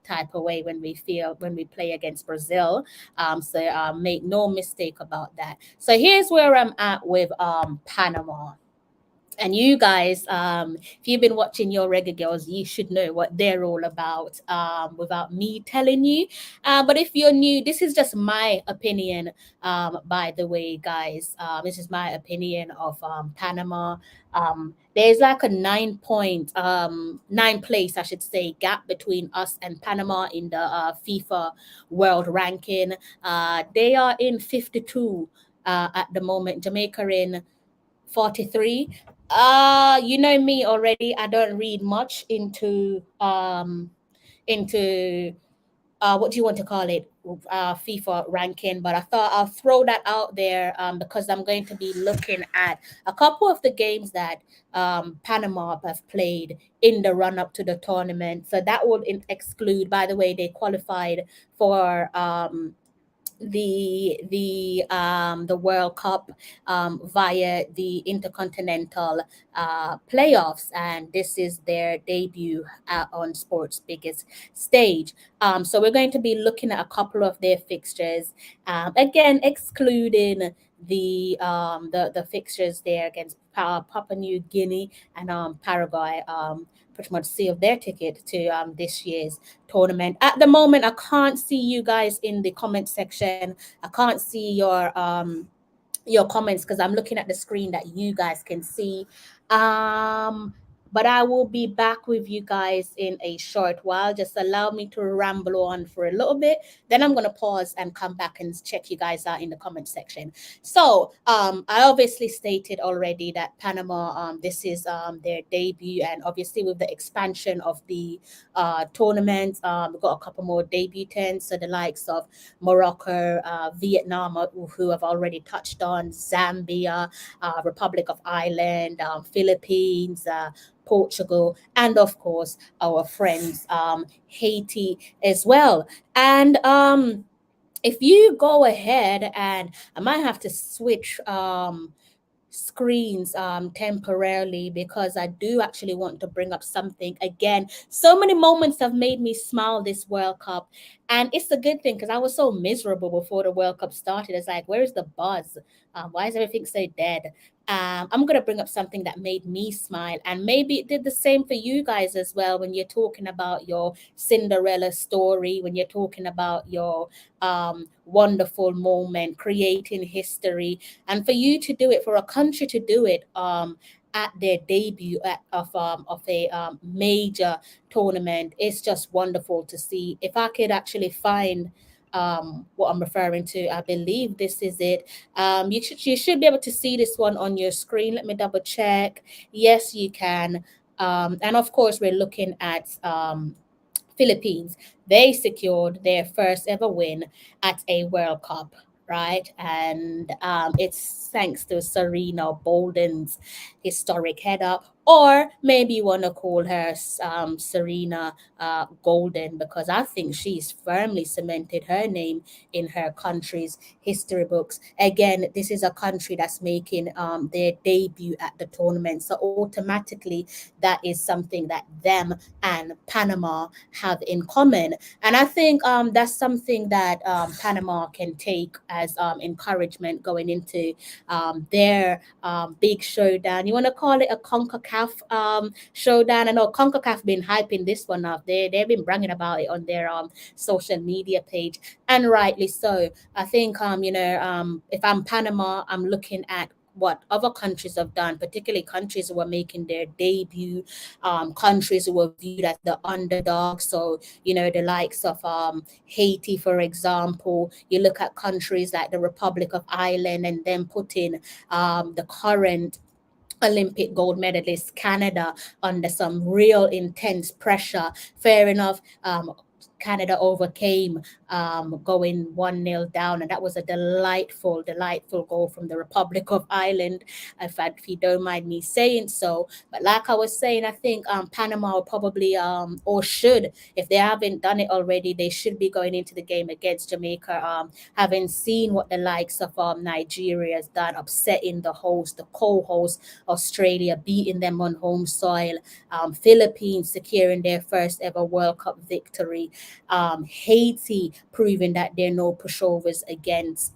type of way when we play against Brazil. So make no mistake about that. So here's where I'm at with Panama. And you guys, if you've been watching your Reggae Girls, you should know what they're all about without me telling you. But if you're new, this is just my opinion, by the way, guys. This is my opinion of Panama. There's like a 9 place, I should say, gap between us and Panama in the FIFA world ranking. They are in 52 at the moment. Jamaica in 43. You know me already. I don't read much into what do you want to call it, FIFA ranking, but I thought I'll throw that out there because I'm going to be looking at a couple of the games that Panama have played in the run up to the tournament. So that would exclude, by the way, they qualified for the World Cup via the Intercontinental playoffs, and this is their debut on sports biggest stage. So we're going to be looking at a couple of their fixtures, again excluding the fixtures there against Papua New Guinea and Paraguay. Pretty much sealed their ticket to this year's tournament. At the moment, I can't see you guys in the comment section. I can't see your comments because I'm looking at the screen that you guys can see. But I will be back with you guys in a short while. Just allow me to ramble on for a little bit. Then I'm going to pause and come back and check you guys out in the comment section. So I obviously stated already that Panama, this is their debut. And obviously with the expansion of the tournament, we've got a couple more debutants. So the likes of Morocco, Vietnam, who have already touched on, Zambia, Republic of Ireland, Philippines, Portugal, and of course our friends Haiti as well. And if you go ahead, and I might have to switch screens temporarily because I do actually want to bring up something again. So many moments have made me smile this World Cup, and it's a good thing because I was so miserable before the World Cup started. It's like, where is the buzz? Why is everything so dead? I'm going to bring up something that made me smile, and maybe it did the same for you guys as well when you're talking about your Cinderella story, when you're talking about your wonderful moment, creating history, and for you to do it, for a country to do it at their debut of a major tournament. It's just wonderful to see. If I could actually find what I'm referring to, I believe this is it. You should be able to see this one on your screen. Let me double check. Yes, you can. And of course, we're looking at Philippines. They secured their first ever win at a World Cup, right? And it's thanks to Serena Bolden's historic header, or maybe you want to call her Serena Golden, because I think she's firmly cemented her name in her country's history books. Again, this is a country that's making their debut at the tournament, so automatically that is something that them and Panama have in common. And I think that's something that Panama can take as encouragement going into their big showdown. You want to call it a Concacaf showdown? I know Concacaf been hyping this one up. They've been bragging about it on their social media page, and rightly so. I think if I'm Panama, I'm looking at what other countries have done, particularly countries who are making their debut, countries who are viewed as the underdog. So, the likes of Haiti, for example. You look at countries like the Republic of Ireland, and then put in the current Olympic gold medalist Canada under some real intense pressure. Fair enough. Canada overcame, going 1-0 down, and that was a delightful goal from the Republic of Ireland, if you don't mind me saying so. But like I was saying, I think Panama will probably or should, if they haven't done it already, they should be going into the game against Jamaica, having seen what the likes of Nigeria has done, upsetting the co-host Australia, beating them on home soil, Philippines securing their first ever World Cup victory, Haiti proving that they're no pushovers against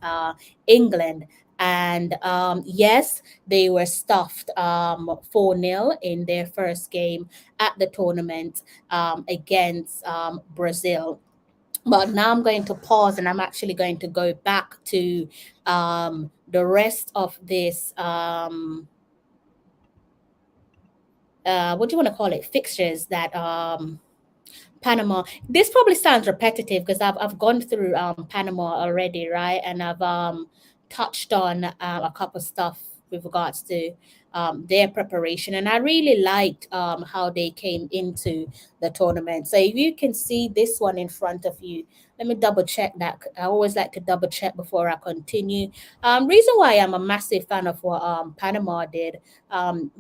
England. And yes, they were stuffed 4-0 in their first game at the tournament against Brazil. But now I'm going to pause, and I'm actually going to go back to the rest of this what do you want to call it, fixtures that Panama. This probably sounds repetitive because I've gone through Panama already, right? And I've touched on a couple stuff with regards to their preparation, and I really liked how they came into the tournament. So if you can see this one in front of you, let me double check that. I always like to double check before I continue. Reason why I'm a massive fan of what Panama did,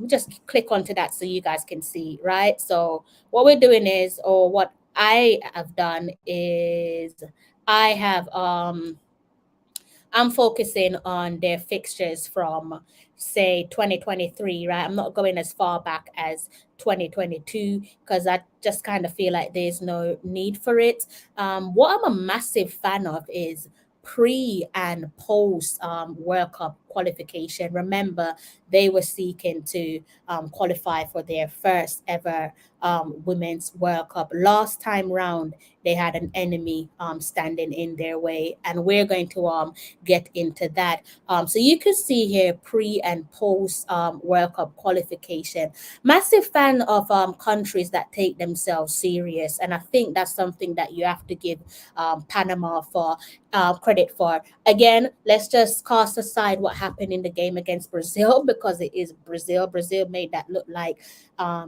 just click onto that so you guys can see, right? So what we're doing is, or what I have done is, I have I'm focusing on their fixtures from, say, 2023, right? I'm not going as far back as 2022 because I just kind of feel like there's no need for it. What I'm a massive fan of is pre and post World Cup qualification. Remember, they were seeking to qualify for their first ever Women's World Cup. Last time round, they had an enemy standing in their way, and we're going to get into that. So you can see here pre and post World Cup qualification. Massive fan of countries that take themselves serious, and I think that's something that you have to give Panama for credit for. Again, let's just cast aside what happened in the game against Brazil because it is Brazil. Brazil made that look like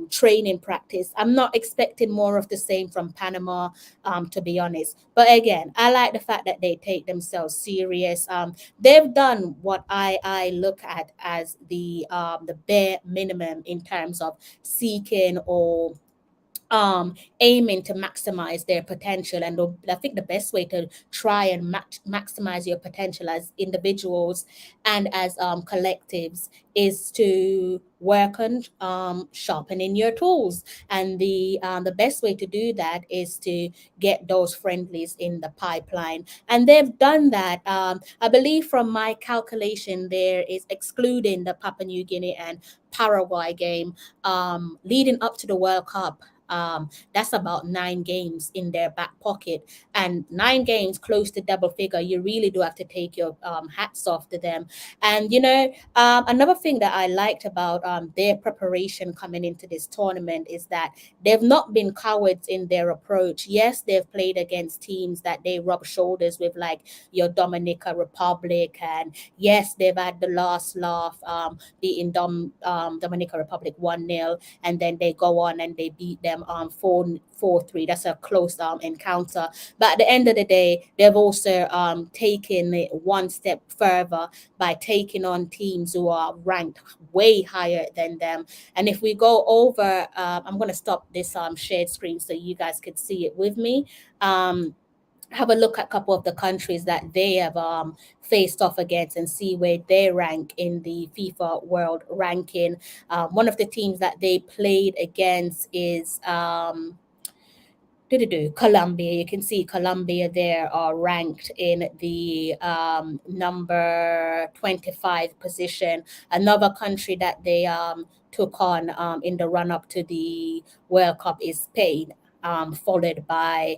training practice. I'm not expecting more of the same from Panama, to be honest. But again, I like the fact that they take themselves serious. They've done what I look at as the bare minimum in terms of seeking or aiming to maximize their potential. And I think the best way to try and maximize your potential as individuals and as collectives is to work on sharpening your tools. And the best way to do that is to get those friendlies in the pipeline. And they've done that. I believe from my calculation, there is, excluding the Papua New Guinea and Paraguay game, leading up to the World Cup, that's about 9 games in their back pocket, and 9 games close to double figure. You really do have to take your hats off to them. And another thing that I liked about their preparation coming into this tournament is that they've not been cowards in their approach. Yes, they've played against teams that they rub shoulders with, like your Dominica Republic, and yes, they've had the last laugh beating Dominica Republic 1-0, and then they go on and they beat them 4-3. That's a close encounter. But at the end of the day, they've also taken it one step further by taking on teams who are ranked way higher than them. And if we go over, I'm going to stop this shared screen so you guys could see it with me. Have a look at a couple of the countries that they have faced off against and see where they rank in the FIFA World Ranking. One of the teams that they played against is Colombia. You can see Colombia there are ranked in the number 25 position. Another country that they took on in the run-up to the World Cup is Spain. Followed by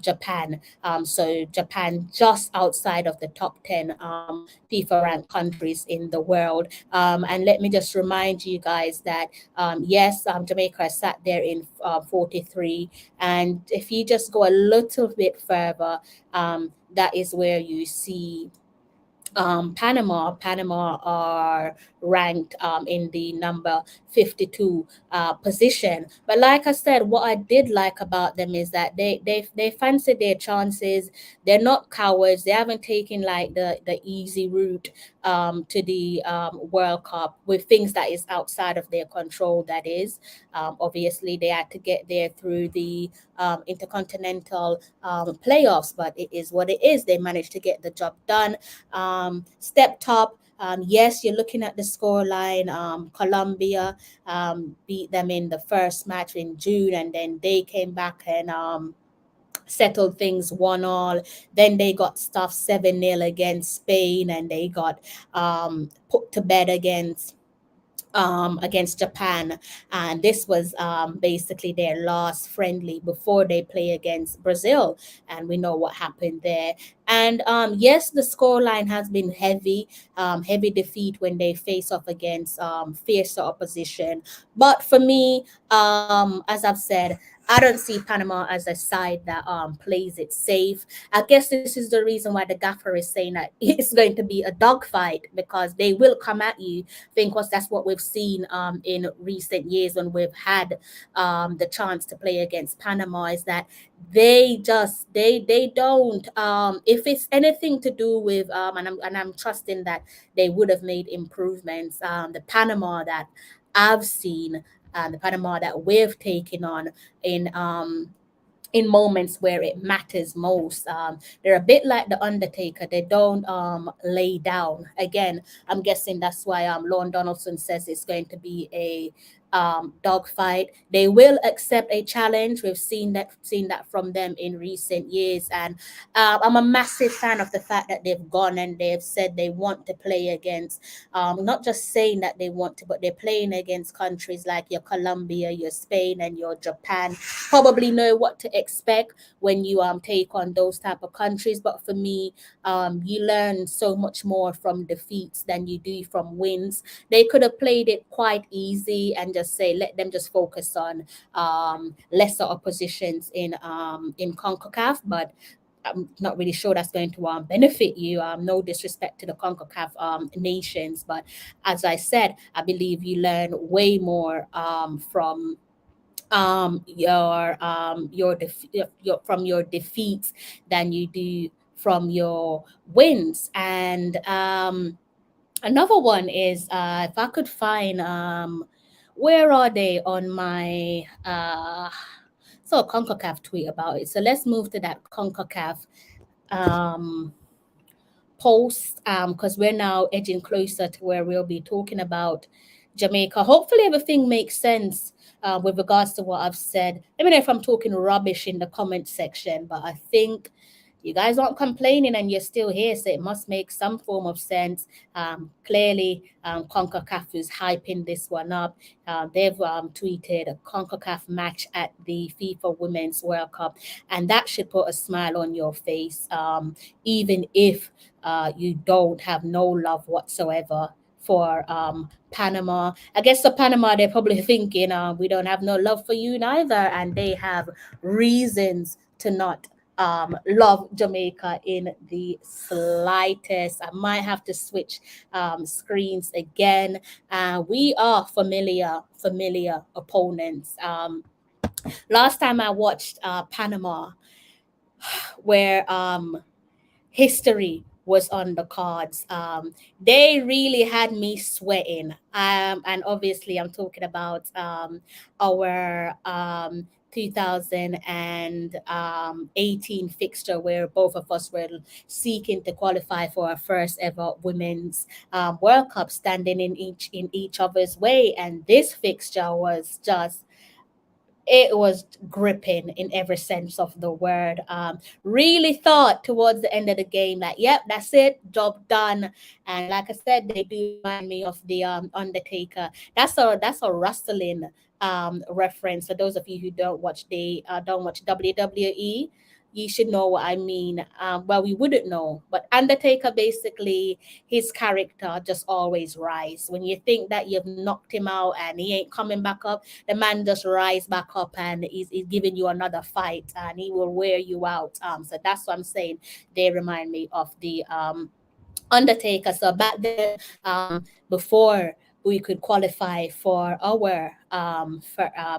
Japan. So Japan just outside of the top 10 FIFA ranked countries in the world. And let me just remind you guys that yes, Jamaica sat there in 43. And if you just go a little bit further, that is where you see Panama. Panama are ranked in the number 52 position. But like I said, what I did like about them is that they fancy their chances. They're not cowards. They haven't taken like the easy route to the World Cup with things that is outside of their control. That is, obviously they had to get there through the intercontinental playoffs, but it is what it is. They managed to get the job done. Stepped up. Yes, you're looking at the scoreline. Colombia beat them in the first match in June, and then they came back and settled things 1-1. Then they got stuffed 7-0 against Spain, and they got put to bed against Japan, and this was basically their last friendly before they play against Brazil, and we know what happened there. And yes, the scoreline has been heavy defeat when they face off against fiercer opposition. But for me, as I've said, I don't see Panama as a side that plays it safe. I guess this is the reason why the gaffer is saying that it's going to be a dogfight, because they will come at you. Because that's what we've seen in recent years when we've had the chance to play against Panama, is that they don't if it's anything to do with and I'm trusting that they would have made improvements. The Panama that I've seen, the Panama that we've taken on in moments where it matters most. They're a bit like the Undertaker. They don't lay down. Again, I'm guessing that's why Lorne Donaldson says it's going to be a dogfight. They will accept a challenge. We've seen that from them in recent years, and I'm a massive fan of the fact that they've gone and they've said they want to play against, not just saying that they want to, but they're playing against countries like your Colombia, your Spain, and your Japan. Probably know what to expect when you take on those type of countries. But for me, you learn so much more from defeats than you do from wins. They could have played it quite easy and just say, let them just focus on lesser oppositions in Concacaf, but I'm not really sure that's going to benefit you. No disrespect to the CONCACAF nations, but as I said, I believe you learn way more from your defeats than you do from your wins. And another one is if I could find where are they on my saw a CONCACAF tweet about it. So let's move to that CONCACAF post, because we're now edging closer to where we'll be talking about Jamaica. Hopefully everything makes sense with regards to what I've said. Let me know if I'm talking rubbish in the comment section, but I think you guys aren't complaining and you're still here, so it must make some form of sense. Clearly, CONCACAF is hyping this one up. They've tweeted a CONCACAF match at the FIFA Women's World Cup, and that should put a smile on your face, even if you don't have no love whatsoever for Panama. I guess for Panama, they're probably thinking, we don't have no love for you neither, and they have reasons to not love Jamaica in the slightest. I might have to switch screens again. We are familiar opponents. Last time I watched Panama, where history was on the cards, they really had me sweating. And obviously I'm talking about our 2018 fixture, where both of us were seeking to qualify for our first ever women's World Cup, standing in each other's way. And this fixture was just, it was gripping in every sense of the word. Really thought towards the end of the game that, yep, that's it, job done. And like I said, they do remind me of the Undertaker. That's a wrestling reference. For those of you who don't watch WWE, you should know what I mean. Well, we wouldn't know, but Undertaker, basically, his character just always rise. When you think that you've knocked him out and he ain't coming back up, the man just rise back up and he's giving you another fight, and he will wear you out. So that's what I'm saying. They remind me of the undertaker. So back then, before we could qualify for our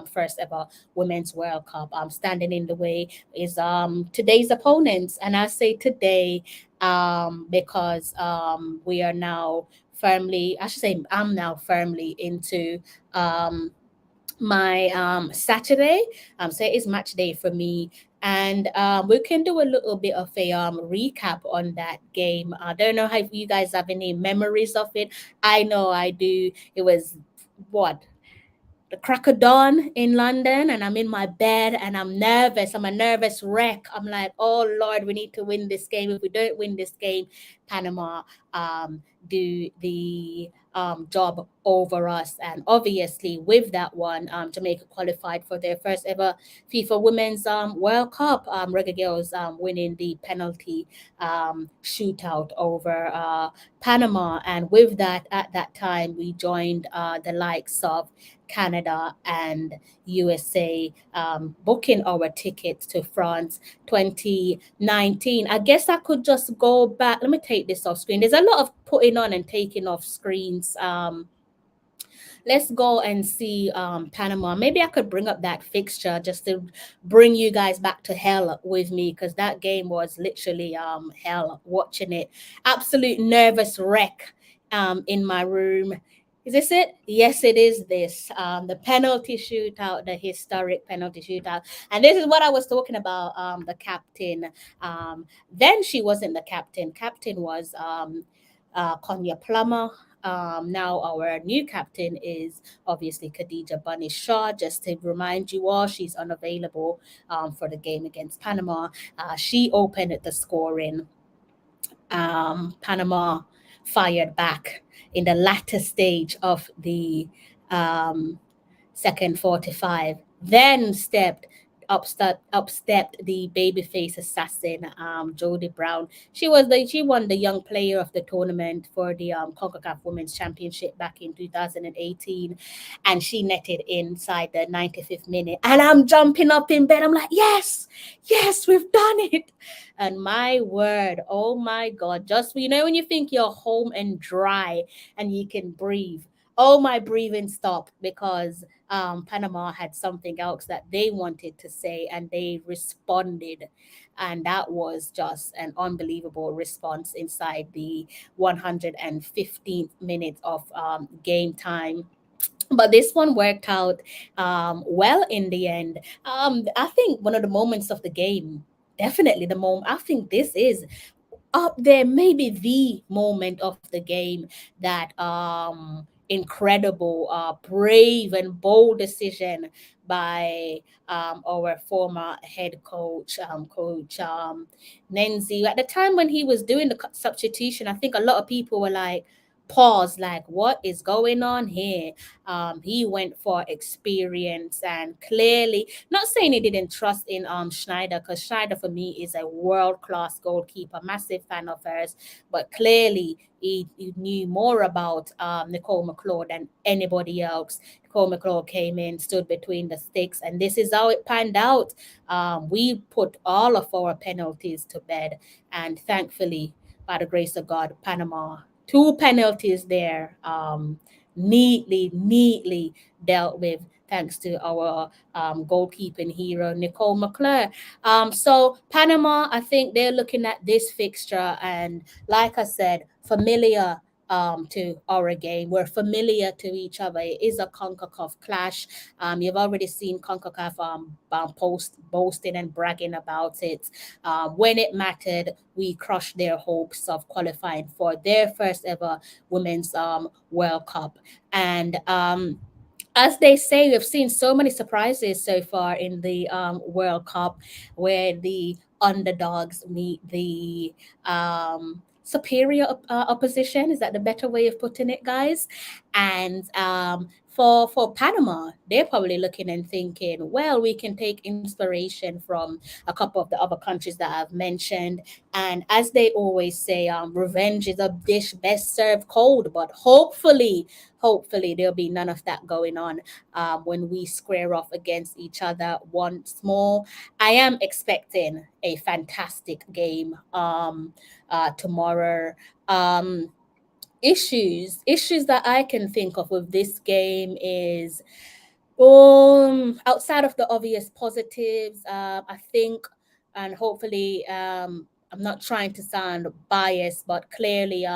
first ever Women's World Cup, standing in the way is today's opponents. And I say today because we are now firmly, I should say, I'm now firmly into my Saturday. So it is match day for me. And we can do a little bit of a recap on that game. I don't know if you guys have any memories of it. I know I do. It was what? The crack of dawn in London, and I'm in my bed and I'm nervous. I'm a nervous wreck. I'm like, oh Lord, we need to win this game. If we don't win this game, Panama do the job over us. And obviously, with that one, Jamaica qualified for their first ever FIFA Women's World Cup. Reggae Girlz winning the penalty shootout over Panama. And with that, at that time, we joined the likes of Canada and USA, booking our tickets to France 2019. I guess I could just go back. Let me take this off screen. There's a lot of putting on and taking off screens. Let's go and see Panama. Maybe I could bring up that fixture just to bring you guys back to hell with me, because that game was literally hell watching it. Absolute nervous wreck in my room. Is this it? Yes, it is this. The penalty shootout, the historic penalty shootout. And this is what I was talking about, the captain. Then she wasn't the captain. Captain was Konya Plummer. Now our new captain is obviously Khadija Bunny Shaw. Just to remind you all, she's unavailable for the game against Panama. She opened the scoring. Panama fired back in the latter stage of the second 45. Then upstepped the babyface assassin, Jodie Brown. She won the Young Player of the Tournament for the Concacaf Women's Championship back in 2018, and she netted inside the 95th minute. And I'm jumping up in bed. I'm like, yes, we've done it. And my word, oh my God, just when you think you're home and dry and you can breathe. Oh, my breathing stopped because Panama had something else that they wanted to say, and they responded. And that was just an unbelievable response inside the 115th minute of game time. But this one worked out well in the end. I think one of the moments of the game, definitely the moment, I think this is up there, maybe the moment of the game that incredible, brave and bold decision by our former head coach, Coach Nenzi. At the time when he was doing the substitution, I think a lot of people were like, pause, like, what is going on here? He went for experience, and clearly, not saying he didn't trust in Schneider, because Schneider for me is a world-class goalkeeper, massive fan of hers, but clearly he knew more about Nicole McClure than anybody else. Nicole McClure came in, stood between the sticks, and this is how it panned out. We put all of our penalties to bed, and thankfully, by the grace of God, Panama, 2 penalties there, neatly dealt with, thanks to our goalkeeping hero, Nicole McClure. So Panama, I think they're looking at this fixture, and like I said, familiar to our game. We're familiar to each other. It is a CONCACAF clash. You've already seen CONCACAF boasting and bragging about it. When it mattered, we crushed their hopes of qualifying for their first ever Women's World Cup. And as they say, we've seen so many surprises so far in the World Cup, where the underdogs meet the superior opposition. Is that the better way of putting it, guys? And for Panama, they're probably looking and thinking, well, we can take inspiration from a couple of the other countries that I've mentioned. And as they always say, revenge is a dish best served cold. But hopefully there'll be none of that going on when we square off against each other once more. I am expecting a fantastic game tomorrow. Issues that I can think of with this game is outside of the obvious positives, I think, and hopefully, I'm not trying to sound biased, but clearly,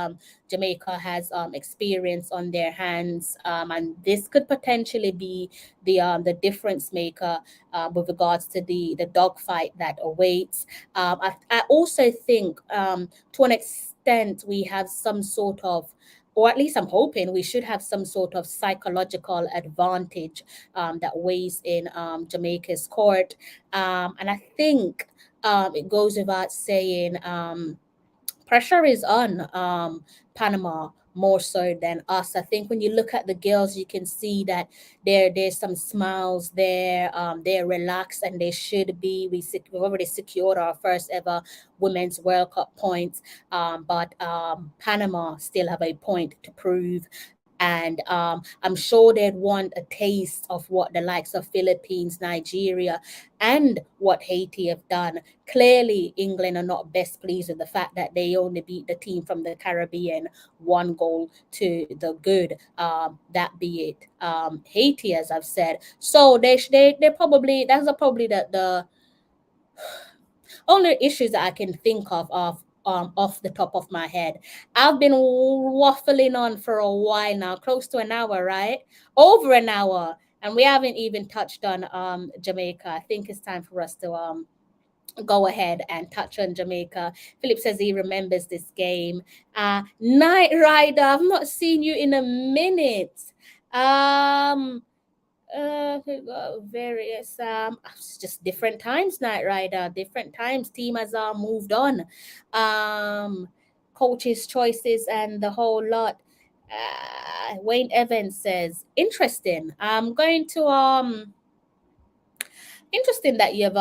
Jamaica has experience on their hands, and this could potentially be the difference maker with regards to the dogfight that awaits. I also think, to an extent, we have some sort of, or at least I'm hoping we should have some sort of psychological advantage that weighs in Jamaica's court. And I think it goes without saying, pressure is on Panama more so than us. I think when you look at the girls, you can see that there's some smiles there. They're relaxed and they should be. We've already secured our first ever Women's World Cup points, but Panama still have a point to prove. And I'm sure they'd want a taste of what the likes of Philippines, Nigeria, and what Haiti have done. Clearly, England are not best pleased with the fact that they only beat the team from the Caribbean 1 goal to the good. That be it, Haiti, as I've said. So they probably, that's probably the only issues that I can think of off the top of my head. I've been waffling on for a while now, close to an hour, right? Over an hour, and we haven't even touched on Jamaica. I think it's time for us to go ahead and touch on Jamaica. Philip says he remembers this game. Night Rider, I've not seen you in a minute. Various it's just different times, Night Rider, different times. Team has moved on, coaches choices and the whole lot. Wayne Evans says interesting. I'm going to interesting that you've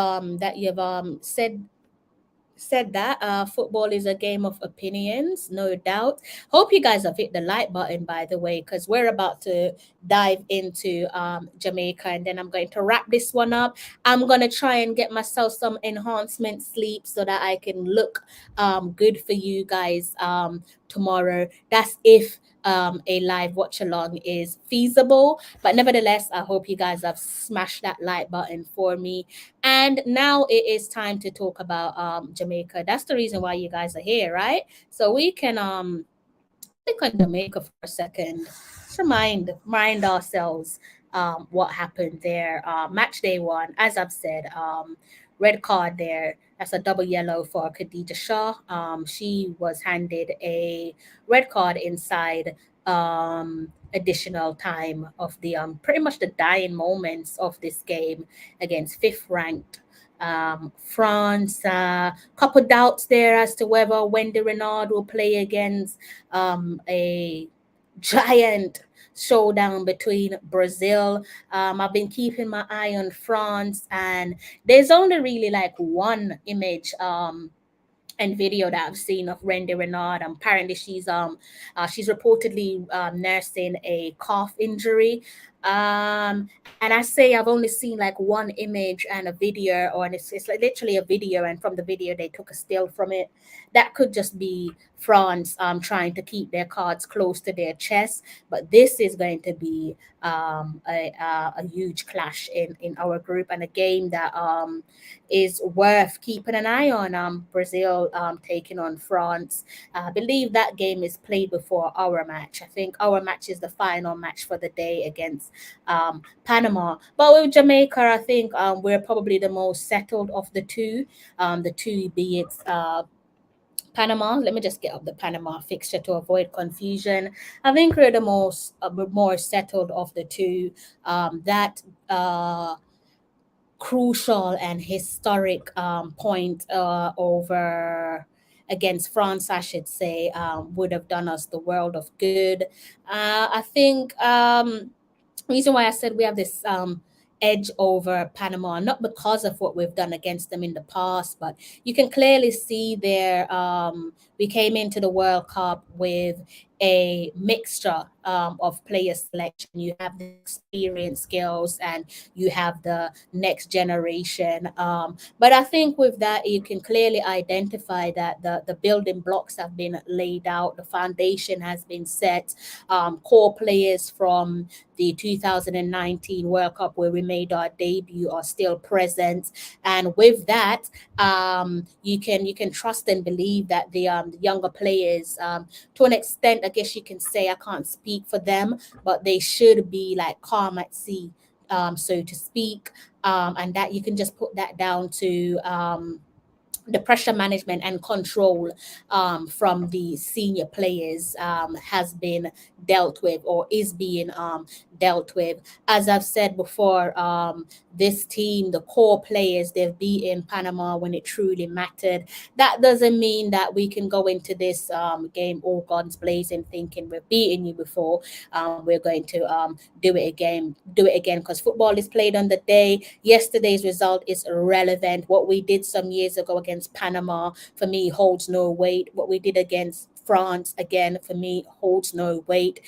said that football is a game of opinions, no doubt. Hope you guys have hit the like button, by the way, because we're about to dive into Jamaica, and then I'm going to wrap this one up. I'm going to try and get myself some enhancement sleep so that I can look good for you guys tomorrow. That's if a live watch along is feasible, but nevertheless, I hope you guys have smashed that like button for me. And now it is time to talk about Jamaica. That's the reason why you guys are here, right? So we can click on Jamaica for a second. Just remind ourselves what happened there. Match day 1, as I've said, red card there. That's a double yellow for Khadija Shah. She was handed a red card inside additional time of the pretty much the dying moments of this game against 5th ranked France. Couple doubts there as to whether Wendy Renard will play against a giant showdown between Brazil. I've been keeping my eye on France, and there's only really like one image and video that I've seen of Wendy Renard. Apparently she's reportedly nursing a calf injury. And I say I've only seen like one image and a video, or it's like literally a video, and from the video they took a still from it. That could just be France trying to keep their cards close to their chest, but this is going to be a huge clash in our group, and a game that is worth keeping an eye on. Brazil taking on France. I believe that game is played before our match. I think our match is the final match for the day against Panama. But with Jamaica, I think we're probably the most settled of the two. The two, be it Panama. Let me just get up the Panama fixture to avoid confusion. I think we're the most more settled of the two. That crucial and historic point over against France, I should say, would have done us the world of good. I think reason why I said we have this edge over Panama, not because of what we've done against them in the past, but you can clearly see there we came into the World Cup with a mixture of player selection. You have the experience skills and you have the next generation. But I think with that, you can clearly identify that the building blocks have been laid out, the foundation has been set. Core players from the 2019 World Cup where we made our debut are still present, and with that, you can trust and believe that the younger players, to an extent, I guess you can say, I can't speak for them, but they should be like calm at sea, so to speak, and that you can just put that down to the pressure management and control from the senior players has been dealt with or is being dealt with. As I've said before, this team, the core players, they've beaten Panama when it truly mattered. That doesn't mean that we can go into this game all guns blazing thinking we've beaten you before. We're going to do it again because football is played on the day. Yesterday's result is irrelevant. What we did some years ago against Panama, for me, holds no weight. What we did against France, again, for me, holds no weight,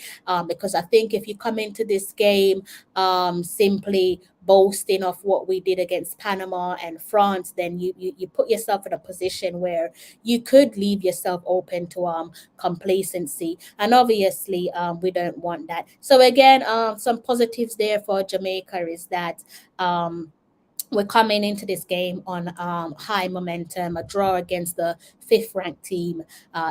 because I think if you come into this game simply boasting of what we did against Panama and France, then you put yourself in a position where you could leave yourself open to complacency, and obviously we don't want that. So again, some positives there for Jamaica is that we're coming into this game on high momentum, a draw against the 5th ranked team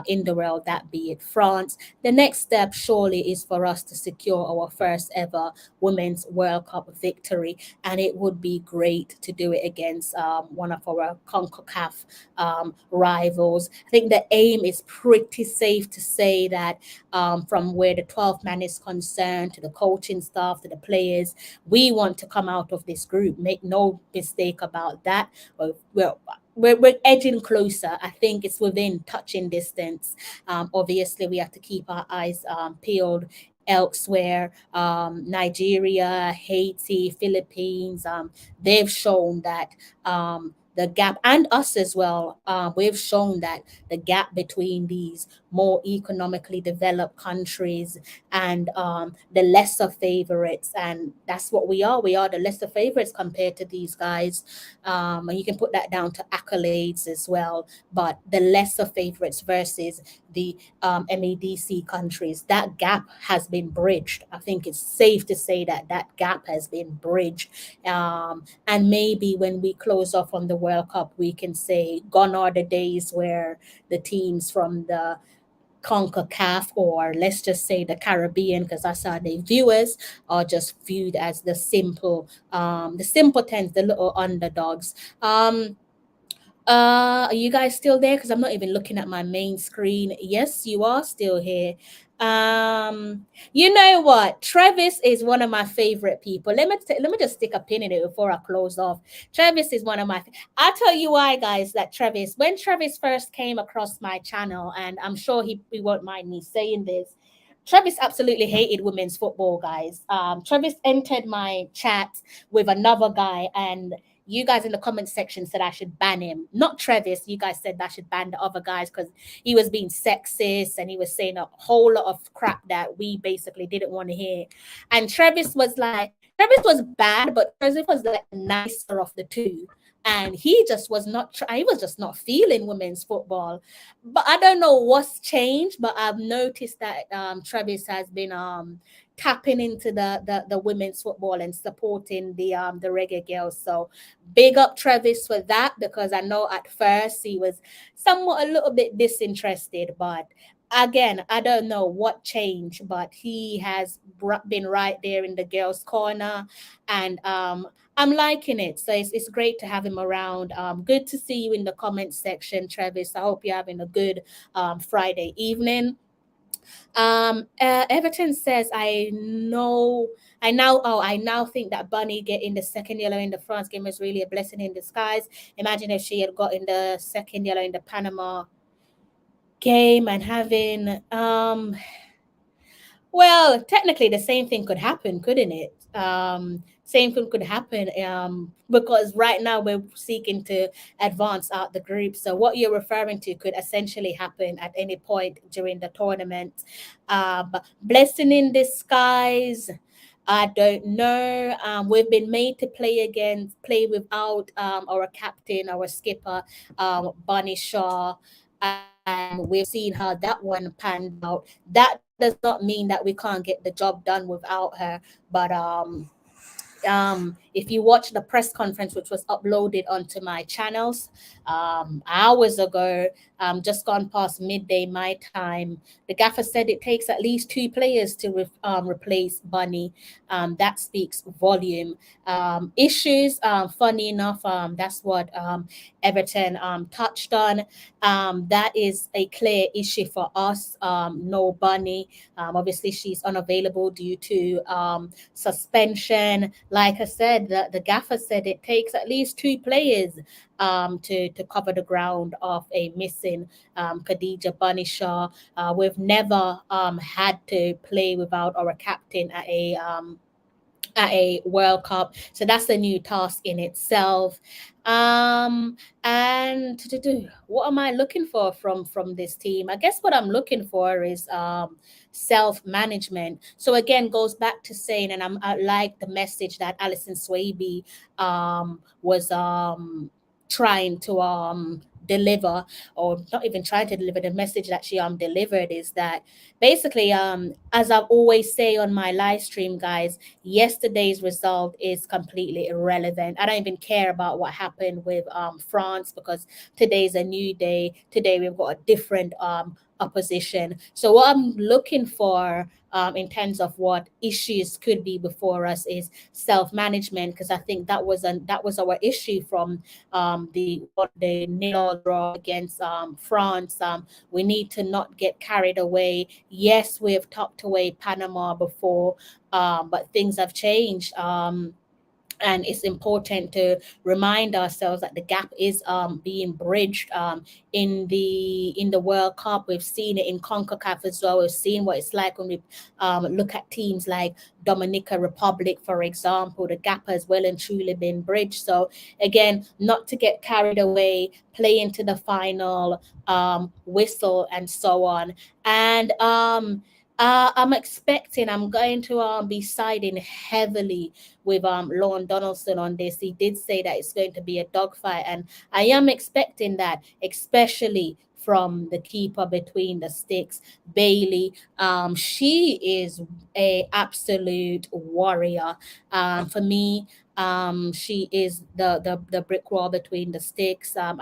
in the world, that be it France. The next step surely is for us to secure our first ever Women's World Cup victory, and it would be great to do it against one of our Concacaf rivals. I think the aim is pretty safe to say that from where the 12th man is concerned, to the coaching staff, to the players, we want to come out of this group. Make no mistake about that. We're edging closer. I think it's within touching distance. Obviously, we have to keep our eyes peeled elsewhere. Nigeria, Haiti, Philippines, they've shown that the gap, and us as well, we've shown that the gap between these more economically developed countries and the lesser favorites, and that's what we are. We are the lesser favorites compared to these guys, and you can put that down to accolades as well, but the lesser favorites versus the MEDC countries, that gap has been bridged. I think it's safe to say that that gap has been bridged, and maybe when we close off on the World Cup, we can say gone are the days where the teams from the Concacaf, or let's just say the Caribbean, because that's how they view us, are just viewed as the simpletons, the little underdogs. Are you guys still there? Because I'm not even looking at my main screen. Yes, you are still here. You know what? Travis is one of my favorite people. Let me just stick a pin in it before I close off. Travis is one of my. I'll tell you why, guys. That when Travis first came across my channel, and I'm sure he won't mind me saying this. Travis absolutely hated women's football, guys. Travis entered my chat with another guy, and you guys in the comment section said I should ban him. Not Travis. You guys said that I should ban the other guys because he was being sexist and he was saying a whole lot of crap that we basically didn't want to hear. And Travis was bad, but Travis was like the nicer of the two. And he just was not feeling women's football. But I don't know what's changed, but I've noticed that Travis has been tapping into the women's football and supporting the Reggae Girlz. So big up Travis for that, because I know at first he was somewhat a little bit disinterested, but again, I don't know what changed, but he has been right there in the girls' corner, and I'm liking it. So it's great to have him around. Good to see you in the comment section, Travis. I hope you're having a good Friday evening. Everton says, I now think that Bunny getting the second yellow in the France game was really a blessing in disguise. Imagine if she had gotten the second yellow in the Panama game and having Well, technically, the same thing could happen, couldn't it? Same thing could happen because right now we're seeking to advance out the group. So what you're referring to could essentially happen at any point during the tournament. Blessing in disguise. I don't know. We've been made to play without our captain, our skipper, Bunny Shaw, and we've seen how that one panned out. That does not mean that we can't get the job done without her, but if you watch the press conference, which was uploaded onto my channels hours ago, just gone past midday my time, the gaffer said it takes at least 2 players to replace Bunny. That speaks volume. Issues, funny enough, that's what Everton touched on. That is a clear issue for us. No Bunny. Obviously, she's unavailable due to suspension. Like I said, the gaffer said it takes at least 2 players to cover the ground of a missing Khadija Bunny Shaw. We've never had to play without our captain at a World Cup. So that's a new task in itself. And what am I looking for from this team? I guess what I'm looking for is self-management. So again, goes back to saying, and I like the message that Alison Swaby was trying to deliver, or not even trying to deliver. The message that she delivered is that basically, as I always say on my live stream, guys, yesterday's result is completely irrelevant. I don't even care about what happened with France, because today's a new day. Today we've got a different opposition. So what I'm looking for in terms of what issues could be before us is self-management, because I think that was our issue from the nil draw against France. We need to not get carried away. Yes, we have tucked away Panama before, but things have changed. And it's important to remind ourselves that the gap is being bridged in the World Cup. We've seen it in Concacaf as well. We've seen what it's like when we look at teams like Dominica Republic, for example. The gap has well and truly been bridged. So again, not to get carried away, play into the final whistle and so on. And I'm going to be siding heavily with Lorne Donaldson on this. He did say that it's going to be a dogfight, and I am expecting that, especially from the keeper between the sticks, Bailey. She is a absolute warrior. For me, she is the brick wall between the sticks. I'm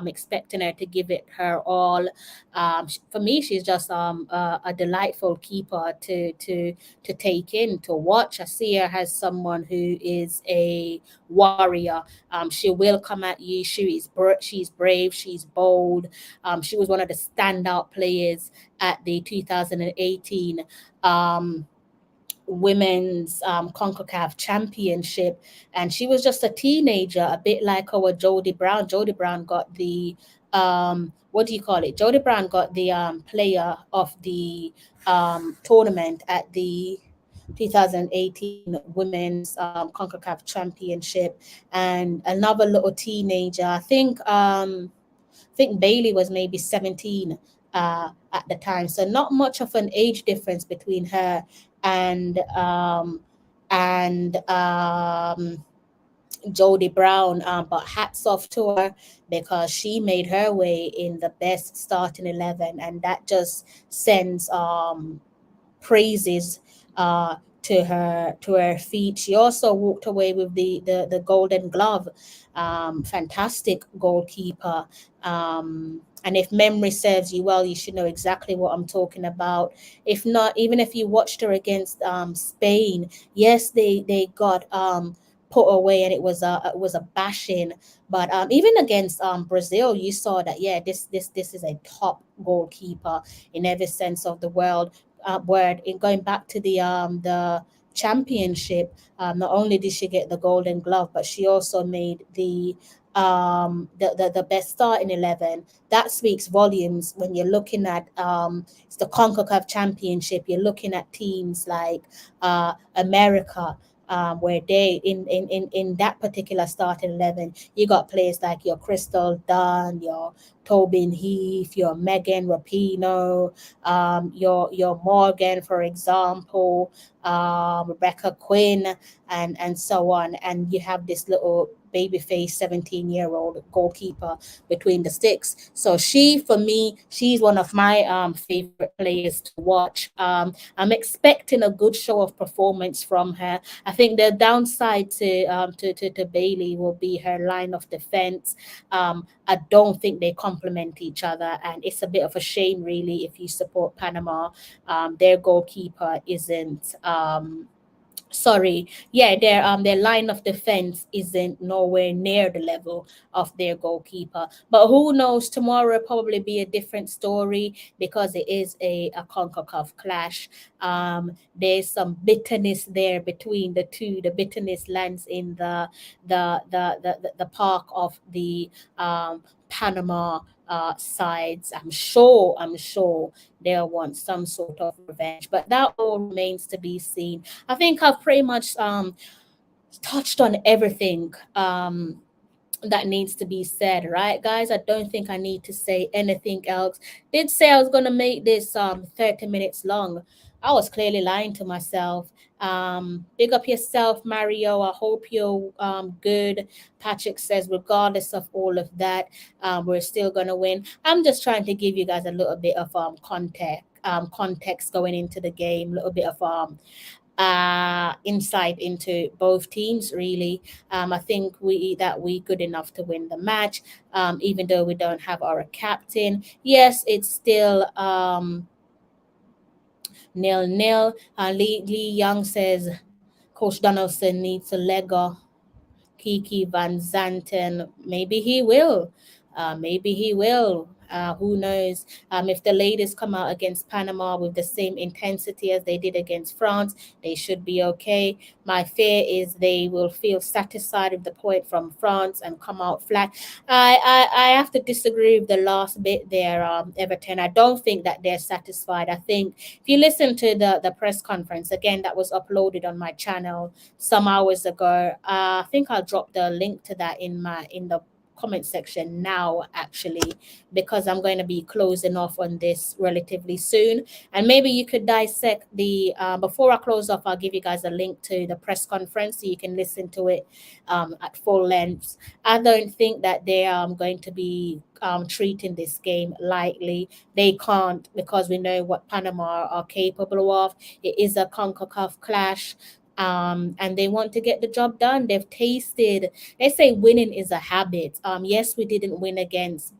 expecting her to give it her all. For me, she's just a delightful keeper to take in, to watch. I see her as someone who is a warrior. She will come at you. She's brave. She's bold. She was one of the standout players at the 2018 women's CONCACAF championship, and she was just a teenager, a bit like our Jodie Brown. Jodie Brown got the Jodie Brown got the player of the tournament at the 2018 women's CONCACAF championship. And another little teenager, I think Bailey was maybe 17 at the time, so not much of an age difference between her and Jodie Brown, but hats off to her, because she made her way in the best starting 11, and that just sends praises to her feet. She also walked away with the Golden Glove. Fantastic goalkeeper. And if memory serves you well, you should know exactly what I'm talking about. If not, even if you watched her against Spain, yes, they got put away, and it was a bashing. But even against Brazil, you saw that this is a top goalkeeper in every sense of the word. In going back to the championship, not only did she get the Golden Glove, but she also made the the best starting 11. That speaks volumes when you're looking at it's the Concacaf Championship. You're looking at teams like America. Where they in that particular starting 11, you got players like your Crystal Dunn, your Tobin Heath, your Megan Rapinoe, your Morgan, for example, Rebecca Quinn, and so on. And you have this little babyface 17-year-old goalkeeper between the sticks. So she, for me, she's one of my favorite players to watch. I'm expecting a good show of performance from her. I think the downside to Bailey will be her line of defense. I don't think they complement each other, and it's a bit of a shame, really, if you support Panama. Their goalkeeper isn't. Their line of defense isn't nowhere near the level of their goalkeeper. But who knows? Tomorrow will probably be a different story because it is a CONCACAF clash. There's some bitterness there between the two. The bitterness lands in the park of the Panama sides. I'm sure they'll want some sort of revenge, but that all remains to be seen. I think I've pretty much touched on everything that needs to be said, right, guys? I don't think I need to say anything else. Did say I was gonna make this 30 minutes long. I was clearly lying to myself. Big up yourself, Mario. I hope you're good. Patrick says, regardless of all of that, we're still gonna win. I'm just trying to give you guys a little bit of context going into the game, a little bit of insight into both teams, really. I think we're good enough to win the match, even though we don't have our captain. Yes, it's still 0-0. Lee Young says Coach Donaldson needs a Lego Kiki Van Zanten. Maybe he will. Who knows? If the ladies come out against Panama with the same intensity as they did against France, they should be okay. My fear is they will feel satisfied with the point from France and come out flat. I have to disagree with the last bit there, Everton. I don't think that they're satisfied. I think if you listen to the press conference, again, that was uploaded on my channel some hours ago. I think I'll drop the link to that in the comment section now, actually, because I'm going to be closing off on this relatively soon, and maybe you could dissect the before I close off, I'll give you guys a link to the press conference so you can listen to it at full length. I don't think that they are going to be treating this game lightly. They can't, because we know what Panama are capable of. It is a CONCACAF clash. And they want to get the job done. They've tasted, they say winning is a habit. Yes, we didn't win against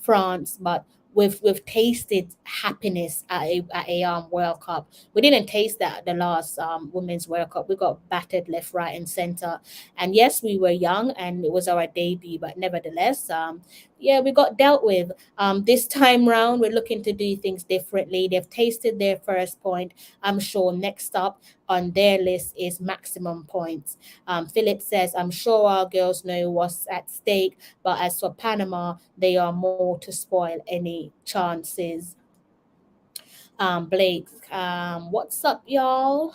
France, but we've tasted happiness at a World Cup. We didn't taste that the last Women's World Cup. We got battered left, right, and center. And yes, we were young and it was our debut, but nevertheless, we got dealt with. This time round, we're looking to do things differently. They've tasted their first point. I'm sure next up on their list is maximum points. Philip says, I'm sure our girls know what's at stake, but as for Panama, they are more to spoil any chances. Blake, what's up, y'all?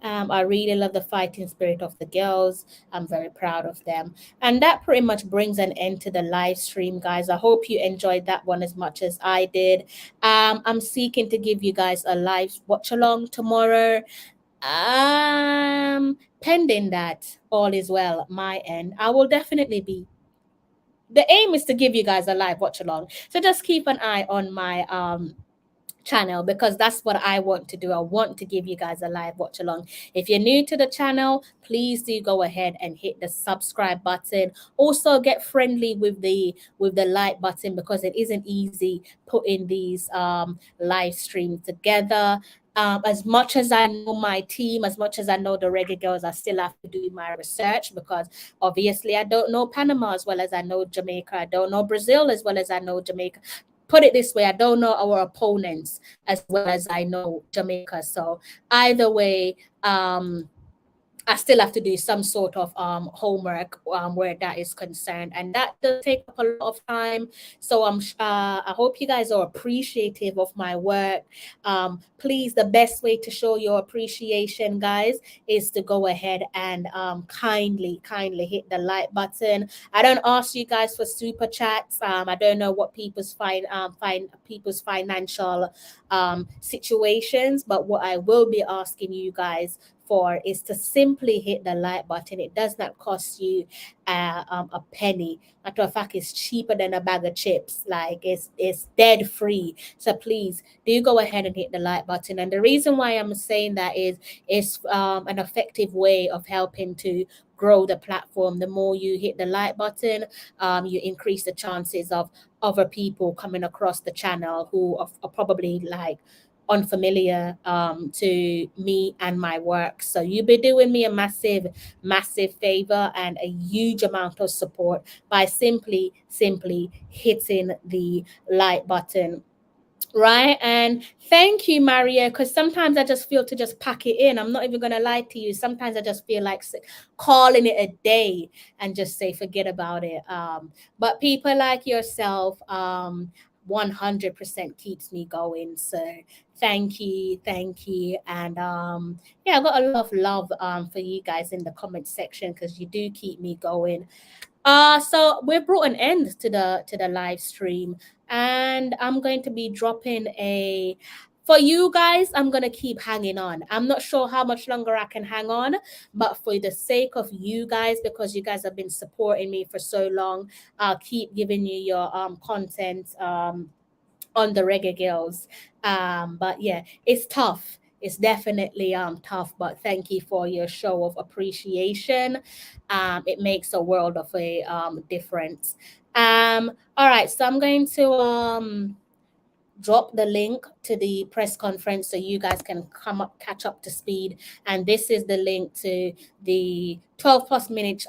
I really love the fighting spirit of the girls. I'm very proud of them. And that pretty much brings an end to the live stream, guys. I hope you enjoyed that one as much as I did. I'm seeking to give you guys a live watch along tomorrow. Pending that all is well at my end, I will definitely be. The aim is to give you guys a live watch along. So just keep an eye on my channel, because that's what I want to do. I want to give you guys a live watch along. If you're new to the channel, please do go ahead and hit the subscribe button. Also get friendly with the like button, because it isn't easy putting these live streams together. As much as I know my team, as much as I know the Reggae Girls, I still have to do my research, because obviously I don't know Panama as well as I know Jamaica. I don't know Brazil as well as I know Jamaica. Put it this way, I don't know our opponents as well as I know Jamaica. So either way, I still have to do some sort of homework where that is concerned, and that does take up a lot of time. So I hope you guys are appreciative of my work. Please, the best way to show your appreciation, guys, is to go ahead and kindly hit the like button. I don't ask you guys for super chats. I don't know what people's people's financial situations, but what I will be asking you guys for is to simply hit the like button. It does not cost you a penny. Matter of fact, it's cheaper than a bag of chips. Like it's dead free. So please do go ahead and hit the like button. And the reason why I'm saying that is it's an effective way of helping to grow the platform. The more you hit the like button, you increase the chances of other people coming across the channel who are probably like unfamiliar to me and my work. So you'll be doing me a massive favor and a huge amount of support by simply hitting the like button. Right. And thank you, Mario, because sometimes I just feel to just pack it in. I'm not even going to lie to you. Sometimes I just feel like calling it a day and just say, forget about it. But people like yourself, 100% keeps me going. So thank you. And yeah, I got a lot of love for you guys in the comment section because you do keep me going. So we've brought an end to the live stream, and I'm going to be dropping for you guys, I'm going to keep hanging on. I'm not sure how much longer I can hang on, but for the sake of you guys, because you guys have been supporting me for so long, I'll keep giving you your content on the Reggae Girlz. But yeah, it's tough. It's definitely tough, but thank you for your show of appreciation. It makes a world of a difference. All right, so I'm going to drop the link to the press conference so you guys can catch up to speed. And this is the link to the 12 plus minutes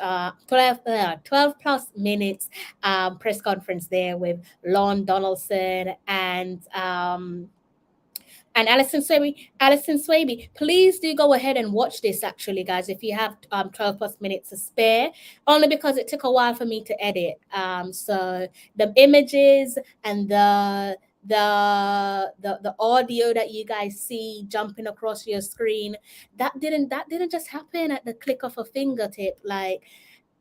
press conference there with Lon Donaldson and Alison Swaby. Please do go ahead and watch this, actually, guys, if you have 12 plus minutes to spare, only because it took a while for me to edit. So the images and the audio that you guys see jumping across your screen, that didn't just happen at the click of a fingertip. Like,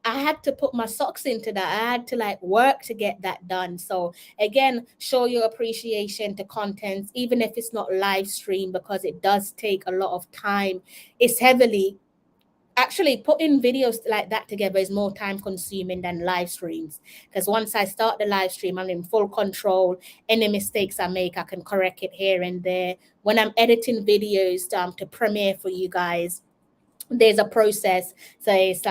I had to put my socks into that. I had to like work to get that done. So again, show your appreciation to content, even if it's not live stream, because it does take a lot of time. It's actually putting videos like that together is more time consuming than live streams, because once I start the live stream, I'm in full control. Any mistakes I make, I can correct it here and there. When I'm editing videos to premiere for you guys, there's a process. So it's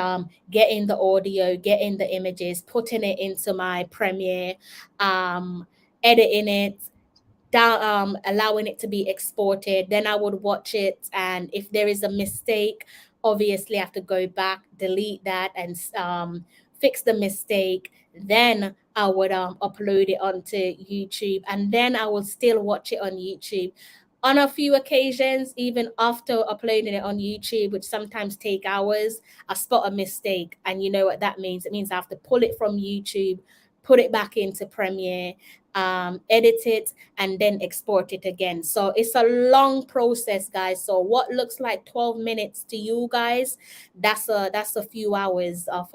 getting the audio, getting the images, putting it into my Premiere, editing it down, allowing it to be exported. Then I would watch it, and if there is a mistake, obviously I have to go back, delete that, and fix the mistake. Then I would upload it onto YouTube, and then I will still watch it on YouTube. On a few occasions, even after uploading it on YouTube, which sometimes take hours, I spot a mistake. And you know what that means? It means I have to pull it from YouTube, put it back into Premiere, edit it, and then export it again. So it's a long process, guys. So what looks like 12 minutes to you guys, that's a few hours of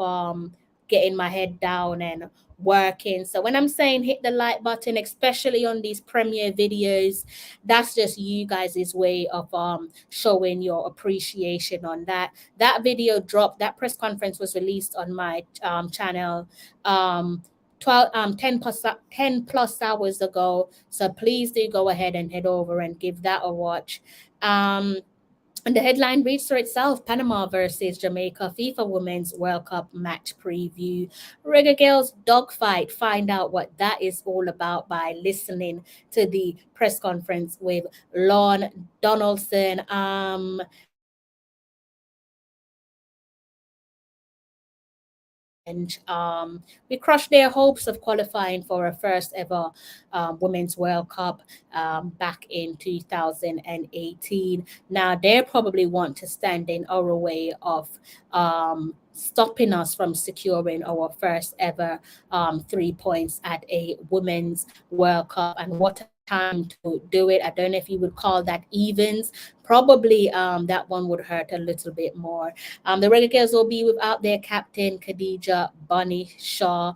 getting my head down and working. So when I'm saying hit the like button, especially on these Premiere videos, that's just you guys' way of showing your appreciation on that. That video dropped, that press conference was released on my channel 10 plus hours ago. So please do go ahead and head over and give that a watch. And the headline reads for itself: Panama versus Jamaica FIFA Women's World Cup match preview. Reggae Girlz Dogfight. Find out what that is all about by listening to the press conference with Lon Donaldson. We crushed their hopes of qualifying for a first ever Women's World Cup back in 2018. Now they probably want to stand in our way of stopping us from securing our first ever 3 points at a Women's World Cup. And what a time to do it. I don't know if you would call that evens. Probably that one would hurt a little bit more. The Reggae Girlz will be without their captain, Khadija Bunny Shaw.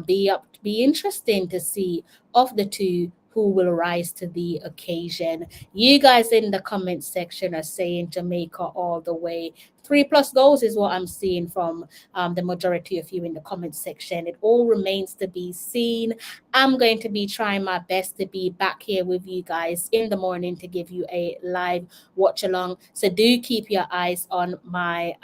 Be interesting to see of the two who will rise to the occasion. You guys in the comment section are saying Jamaica all the way. 3+ goals is what I'm seeing from the majority of you in the comment section. It all remains to be seen. I'm going to be trying my best to be back here with you guys in the morning to give you a live watch along. So do keep your eyes on my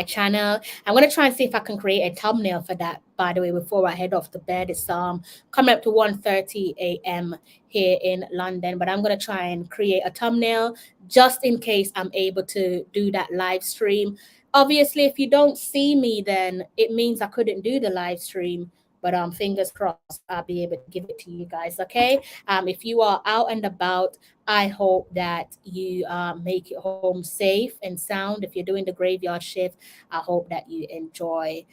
channel. I'm going to try and see if I can create a thumbnail for that, by the way, before I head off to bed. It's coming up to 1:30 a.m. here in London, but I'm going to try and create a thumbnail just in case I'm able to do that live stream. Obviously, if you don't see me, then it means I couldn't do the live stream. But fingers crossed, I'll be able to give it to you guys, okay? If you are out and about, I hope that you make it home safe and sound. If you're doing the graveyard shift, I hope that you enjoy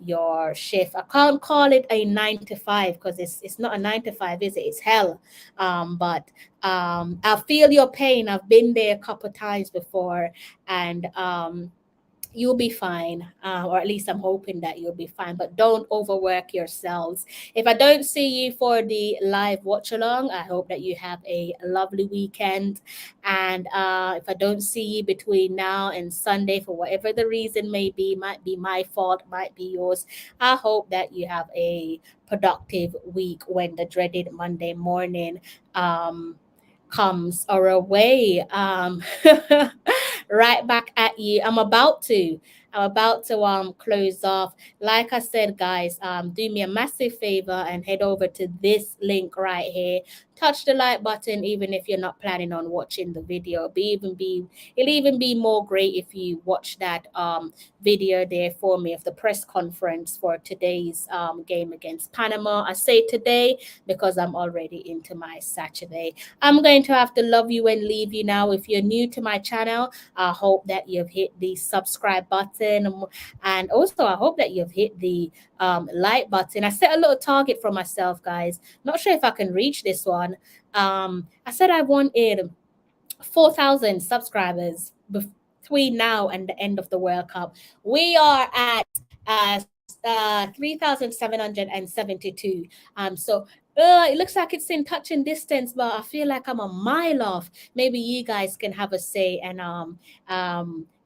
your shift. I can't call it a 9 to 5 because it's not a 9 to 5, is it? It's hell. But I feel your pain. I've been there a couple of times before, and you'll be fine, or at least I'm hoping that you'll be fine, but don't overwork yourselves. If I don't see you for the live watch along, I hope that you have a lovely weekend. And if I don't see you between now and Sunday, for whatever the reason may be, might be my fault, might be yours, I hope that you have a productive week when the dreaded Monday morning comes our way. Right back at you. I'm about to close off. Like I said, guys, do me a massive favor and head over to this link right here. Touch the like button, even if you're not planning on watching the video. It'll even be more great if you watch that video there for me of the press conference for today's game against Panama. I say today because I'm already into my Saturday. I'm going to have to love you and leave you now. If you're new to my channel, I hope that you've hit the subscribe button, and also I hope that you've hit the like button. I set a little target for myself, guys. Not sure if I can reach this one. I said I wanted 4,000 subscribers between now and the end of the World Cup. We are at 3,772. So it looks like it's in touching distance, but I feel like I'm a mile off. Maybe you guys can have a say and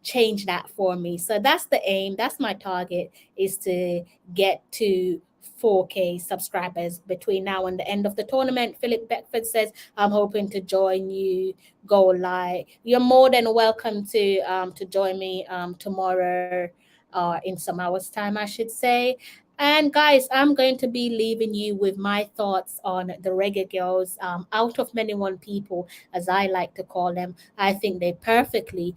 change that for me. So that's the aim. That's my target, is to get to 4K subscribers between now and the end of the tournament. Philip Beckford says, I'm hoping to join you. Go live. You're more than welcome to join me tomorrow, in some hours time, I should say. And guys, I'm going to be leaving you with my thoughts on the Reggae Girlz, out of many one people, as I like to call them. I think they perfectly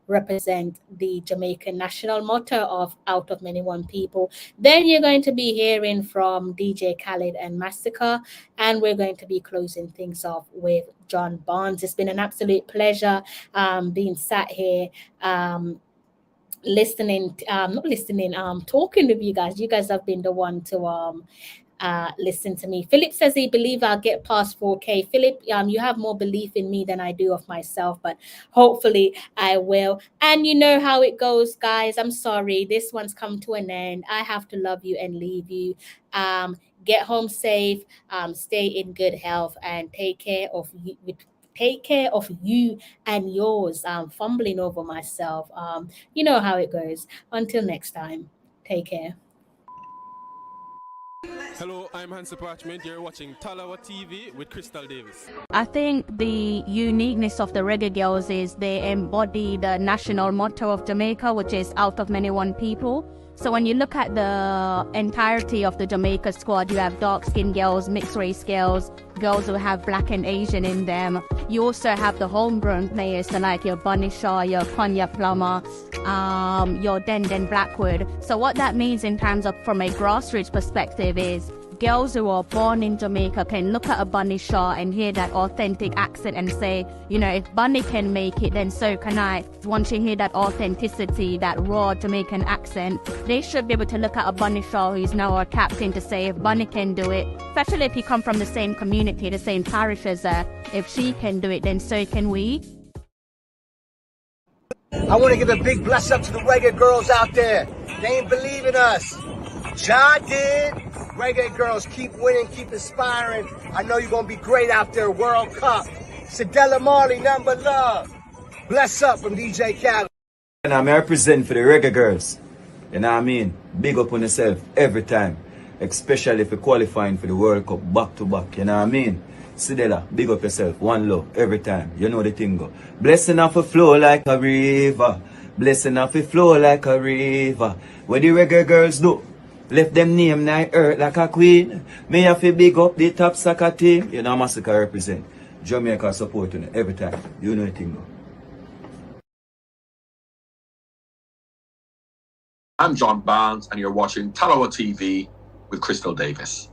represent the Jamaican national motto of out of many one people. Then you're going to be hearing from DJ Khaled and Massacre, and we're going to be closing things off with John Barnes. It's been an absolute pleasure being sat here, talking with you guys. You guys have been the one to listen to me. Philip says he believes I'll get past 4K. Philip, you have more belief in me than I do of myself, but hopefully I will. And you know how it goes, guys. I'm sorry, this one's come to an end. I have to love you and leave you. Get home safe, stay in good health, and take care of you. Take care of you and yours. Fumbling over myself. You know how it goes. Until next time, take care. Hello, I'm Hansa Parchment. You're watching Tallawah TV with Crystal Davis. I think the uniqueness of the Reggae Girlz is they embody the national motto of Jamaica, which is out of many one people. So when you look at the entirety of the Jamaica squad, you have dark-skinned girls, mixed-race girls, girls who have black and Asian in them. You also have the homegrown players, so like your Bunny Shaw, your Konya Plummer, your Denden Blackwood. So what that means in terms of from a grassroots perspective is girls who are born in Jamaica can look at a Bunny Shaw and hear that authentic accent and say, you know, if Bunny can make it, then so can I. Once you hear that authenticity, that raw Jamaican accent, they should be able to look at a Bunny Shaw who's now a captain to say, if Bunny can do it, especially if you come from the same community, the same parish as her, if she can do it, then so can we. I want to give a big bless up to the Reggae Girlz out there. They ain't believe in us. John did. Reggae Girlz, keep winning, keep inspiring. I know you're going to be great out there. World Cup. Sadella Marley, nothing but love. Bless up from DJ Khaled. And I represent for the Reggae Girlz. You know what I mean? Big up on yourself every time. Especially if you're qualifying for the World Cup back to back. You know what I mean? Sidela, big up yourself. One love every time. You know the thing go. Blessing off a flow like a river. Blessing off a flow like a river. What the Reggae Girlz do? Left them name night earth like a queen. Me have to big up the top soccer team. You know Massacre represent. Jamaica support you every time. You know the thing go. I'm John Barnes and you're watching Tallawah TV with Crystal Davis.